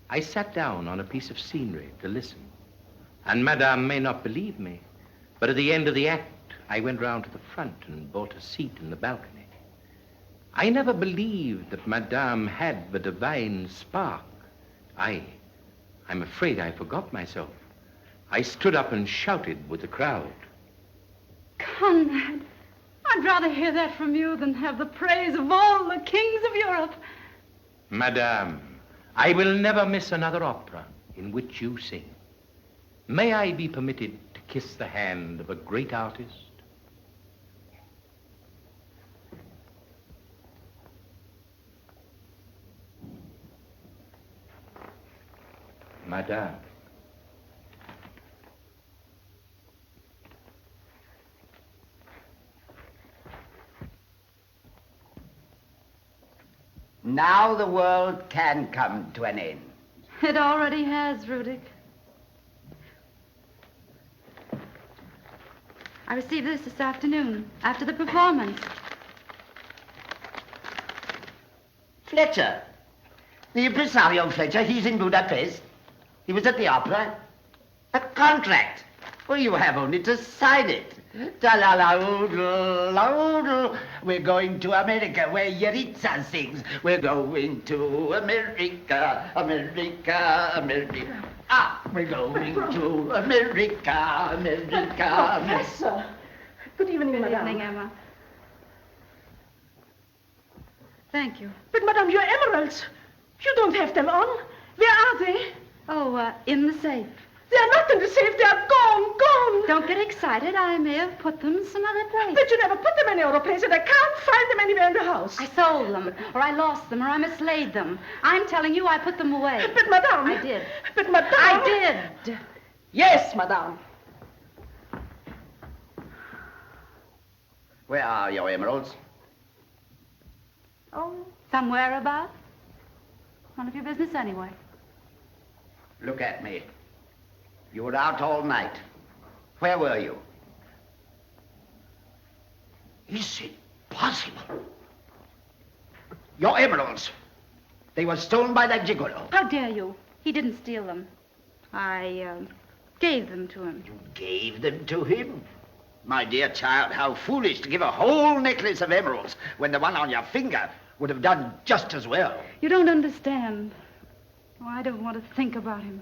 I sat down on a piece of scenery to listen. And madame may not believe me, but at the end of the act, I went round to the front and bought a seat in the balcony. I never believed that madame had the divine spark. I'm afraid I forgot myself. I stood up and shouted with the crowd. Conrad, I'd rather hear that from you than have the praise of all the kings of Europe. Madame, I will never miss another opera in which you sing. May I be permitted to kiss the hand of a great artist? Madame. Now the world can come to an end. It already has, Rudik. I received this afternoon, after the performance. Fletcher. The impresario Fletcher, he's in Budapest. He was at the opera. A contract. Well, you have only to sign it. Ta-la-la-oodle-la-oodle. We're going to America, where Yaritza sings. We're going to America, America, America. Ah, we're going to America, America. Professor! Good evening, Good madame. evening, Emma. Thank you. But, madame, your emeralds. You don't have them on. Where are they? Oh, in the safe. They are not in the safe. They are gone, gone. Don't get excited. I may have put them some other place. But you never put them any other place, and I can't find them anywhere in the house. I sold them, or I lost them, or I mislaid them. I'm telling you, I put them away. But, madame. I did. But, madame. I did. Yes, madame. Where are your emeralds? Oh, somewhere about. None of your business anyway. Look at me. You were out all night. Where were you? Is it possible? Your emeralds. They were stolen by that gigolo. How dare you? He didn't steal them. I gave them to him. You gave them to him? My dear child, how foolish to give a whole necklace of emeralds when the one on your finger would have done just as well. You don't understand. Oh, I don't want to think about him.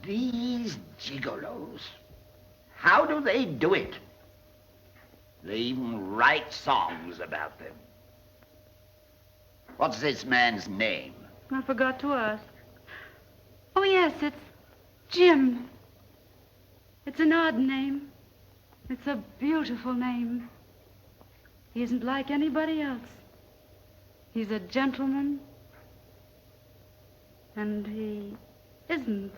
These gigolos, how do they do it? They even write songs about them. What's this man's name? I forgot to ask. Oh, yes, it's Jim. It's an odd name. It's a beautiful name. He isn't like anybody else. He's a gentleman. And he isn't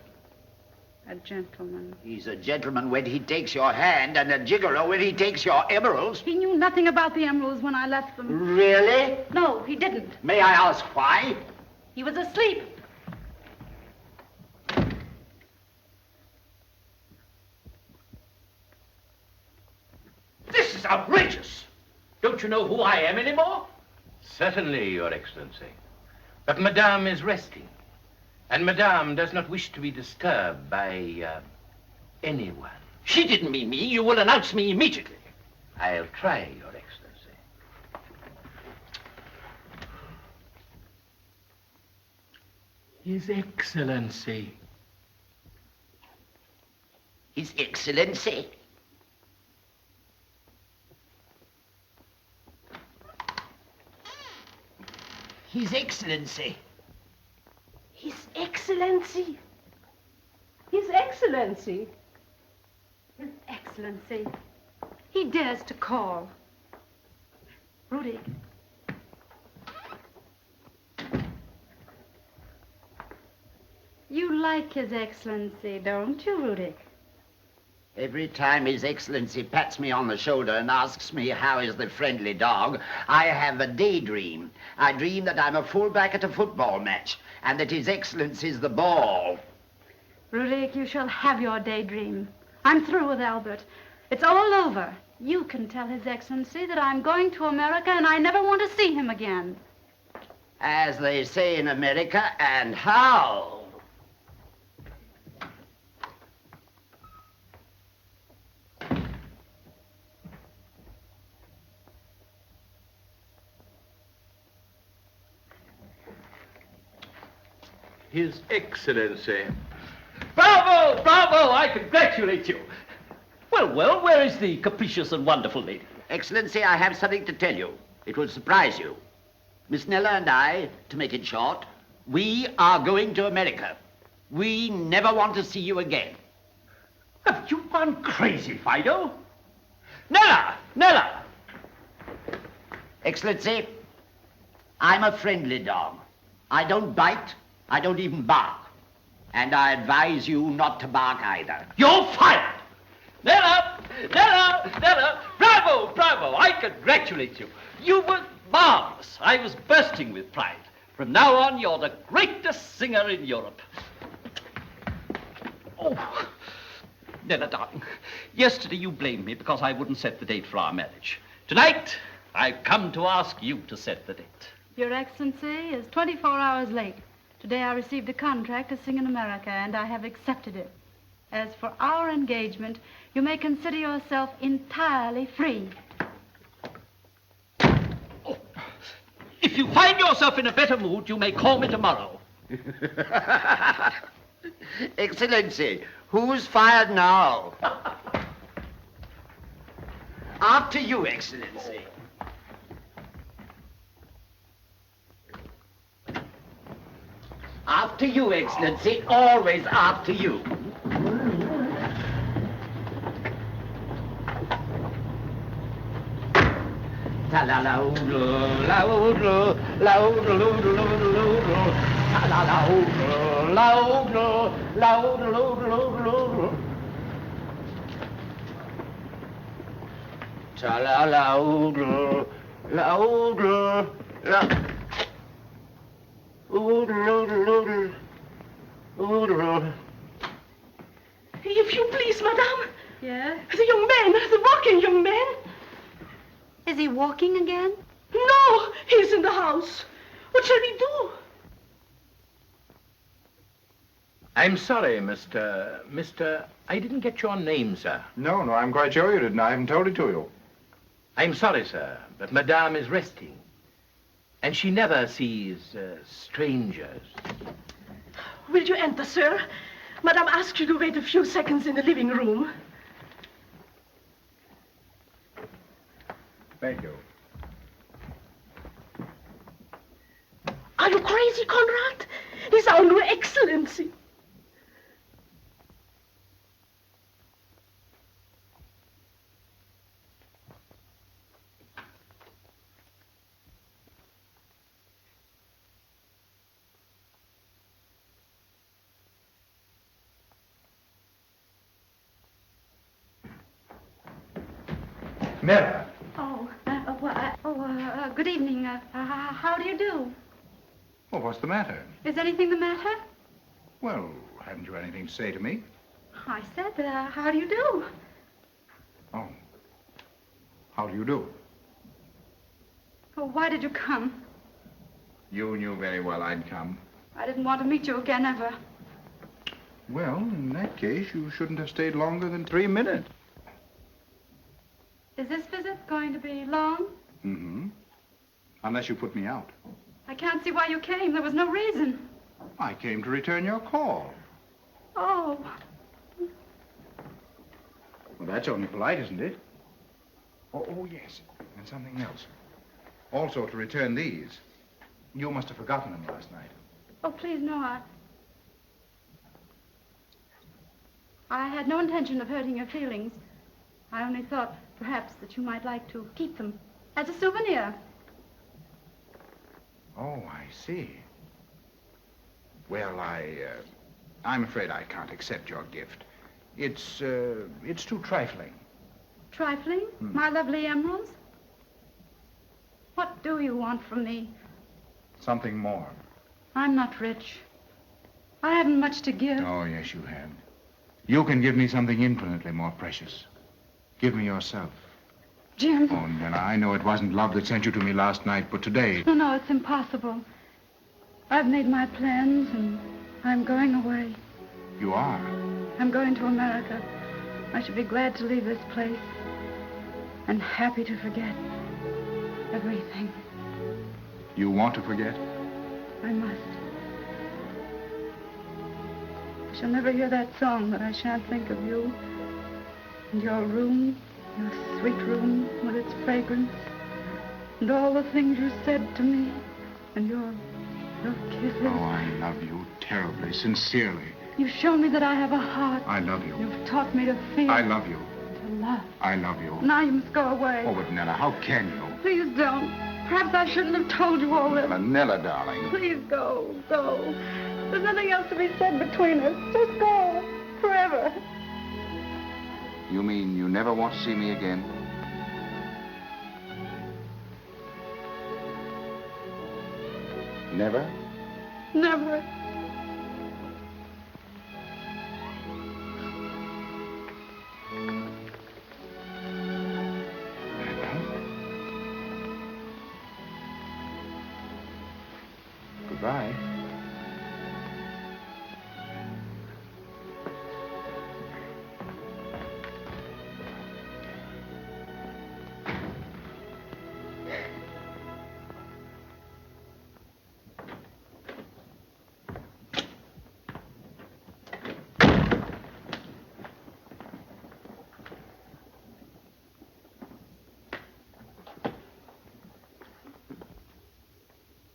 a gentleman. He's a gentleman when he takes your hand and a gigolo when he takes your emeralds. He knew nothing about the emeralds when I left them. Really? No, he didn't. May I ask why? He was asleep. This is outrageous. Don't you know who I am anymore? Certainly, Your Excellency. But Madame is resting. And Madame does not wish to be disturbed by anyone. She didn't mean me. You will announce me immediately. I'll try, Your Excellency. His Excellency. His Excellency. His Excellency. His Excellency. His Excellency. His Excellency. He dares to call. Rudy. You like His Excellency, don't you, Rudy? Every time His Excellency pats me on the shoulder and asks me how is the friendly dog, I have a daydream. I dream that I'm a fullback at a football match and that His Excellency's the ball. Rudik, you shall have your daydream. I'm through with Albert. It's all over. You can tell His Excellency that I'm going to America and I never want to see him again. As they say in America, and how? His Excellency. Bravo! Bravo! I congratulate you. Well, well, where is the capricious and wonderful lady? Excellency, I have something to tell you. It will surprise you. Miss Nella and I, to make it short, we are going to America. We never want to see you again. Have you gone crazy, Fido? Nella! Nella! Excellency, I'm a friendly dog. I don't bite, I don't even bark. And I advise you not to bark either. You're fired! Nella! Nella! Nella! Bravo! Bravo! I congratulate you. You were marvelous. I was bursting with pride. From now on, you're the greatest singer in Europe. Oh, Nella, darling, yesterday you blamed me because I wouldn't set the date for our marriage. Tonight, I've come to ask you to set the date. Your Excellency is 24 hours late. Today I received a contract to sing in America, and I have accepted it. As for our engagement, you may consider yourself entirely free. Oh, if you find yourself in a better mood, you may call me tomorrow. Excellency, who's fired now? After you, Excellency. After you, Excellency, always after you. If you please, madame. Yes? The young man, the walking young man. Is he walking again? No, he's in the house. What shall we do? I'm sorry, Mr. I didn't get your name, sir. No, I'm quite sure you didn't. I haven't told it to you. I'm sorry, sir, but Madame is resting. And she never sees strangers. Will you enter, sir? Madame asked you to wait a few seconds in the living room. Thank you. Are you crazy, Conrad? He's our new Excellency. Nella. Good evening. How do you do? Well, what's the matter? Is anything the matter? Well, haven't you anything to say to me? I said, how do you do? Oh. How do you do? Oh, why did you come? You knew very well I'd come. I didn't want to meet you again, ever. Well, in that case, you shouldn't have stayed longer than 3 minutes. Is this visit going to be long? Mm-hmm. Unless you put me out. I can't see why you came. There was no reason. I came to return your call. Oh. Well, that's only polite, isn't it? Oh, yes. And something else. Also to return these. You must have forgotten them last night. Oh, please, no, I had no intention of hurting your feelings. I only thought, perhaps, that you might like to keep them as a souvenir. Oh, I see. Well, I'm afraid I can't accept your gift. It's too trifling. Trifling? My lovely emeralds? What do you want from me? Something more. I'm not rich. I haven't much to give. Oh, yes, you have. You can give me something infinitely more precious. Give me yourself. Jim. Oh, Nella, I know it wasn't love that sent you to me last night, but today... No, it's impossible. I've made my plans, and I'm going away. You are? I'm going to America. I should be glad to leave this place, and happy to forget everything. You want to forget? I must. I shall never hear that song, but I shan't think of you and your room, your sweet room with its fragrance, and all the things you said to me, and your kisses. Oh, I love you terribly, sincerely. You've shown me that I have a heart. I love you. You've taught me to feel. I love you. To love. I love you. Now you must go away. Oh, but Nella, how can you? Please don't. Perhaps I shouldn't have told you all this. Nella, darling. Please go. There's nothing else to be said between us. Just go. Forever. You mean you never want to see me again? Never? Never. Goodbye.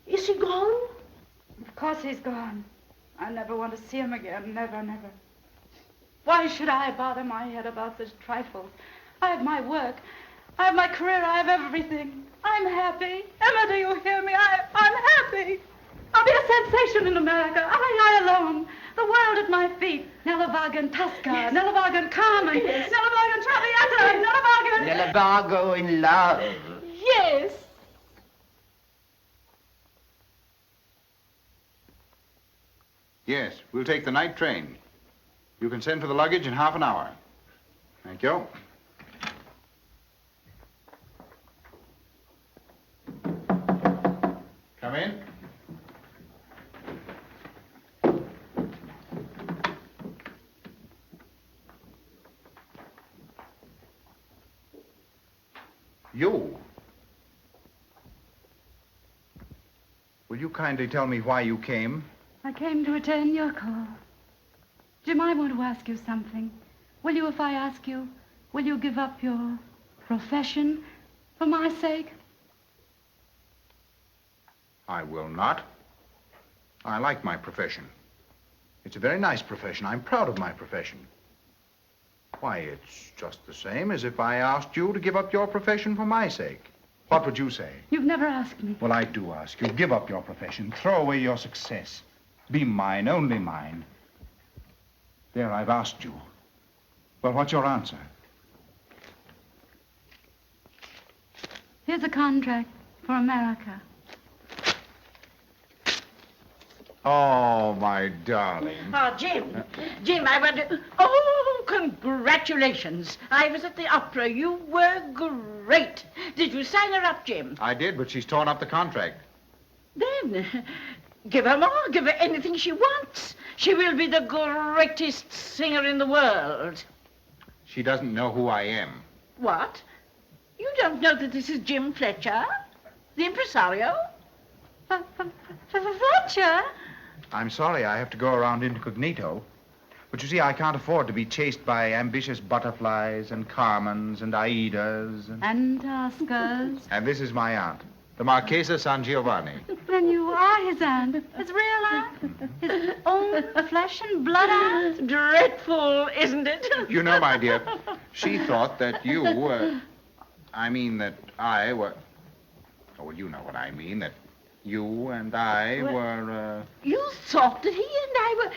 Is he gone? Of course he's gone. I never want to see him again. Never, never. Why should I bother my head about such trifles? I have my work. I have my career. I have everything. I'm happy. Emma, do you hear me? I'm happy. I'll be a sensation in America. I alone. The world at my feet. Nella Vargan Tosca. Yes. Nella Vargan Carmen. Yes. Nella Vargan Traviata. Nella Vargan... Nella Vargo in love. Yes. Yes, we'll take the night train. You can send for the luggage in half an hour. Thank you. Come in. You? Will you kindly tell me why you came? I came to return your call. Jim, I want to ask you something. Will you, if I ask you, will you give up your profession for my sake? I will not. I like my profession. It's a very nice profession. I'm proud of my profession. Why, it's just the same as if I asked you to give up your profession for my sake. What would you say? You've never asked me. Well, I do ask you. Give up your profession. Throw away your success. Be mine, only mine. There, I've asked you. Well, what's your answer? Here's a contract for America. Oh, my darling. Oh, Jim, I want to... Oh, congratulations. I was at the opera. You were great. Did you sign her up, Jim? I did, but she's torn up the contract. Then, give her more. Give her anything she wants. She will be the greatest singer in the world. She doesn't know who I am. What? You don't know that this is Jim Fletcher, the impresario? Fletcher? I'm sorry I have to go around incognito. But you see, I can't afford to be chased by ambitious butterflies and Carmens and Aidas. And Oscars. And this is my aunt, the Marchesa San Giovanni. Then you are his aunt. His real aunt. His own flesh and blood aunt. Dreadful, isn't it? You know, my dear, she thought that you were... that I were... Oh, well, you know what I mean, that you and I were... You thought that he and I were...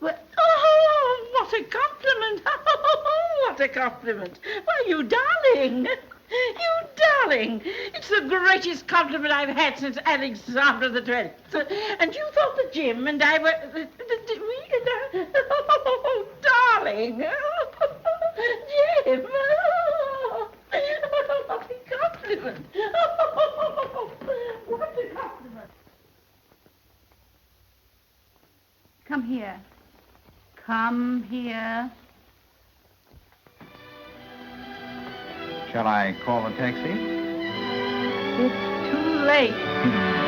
Oh, what a compliment. Oh, what a compliment. Why, you darling. You darling. It's the greatest compliment I've had since Alexander the 12th. And you thought that Jim and I were... Oh, darling. Jim. What a compliment. What a compliment. Come here. Come here. Shall I call a taxi? It's too late.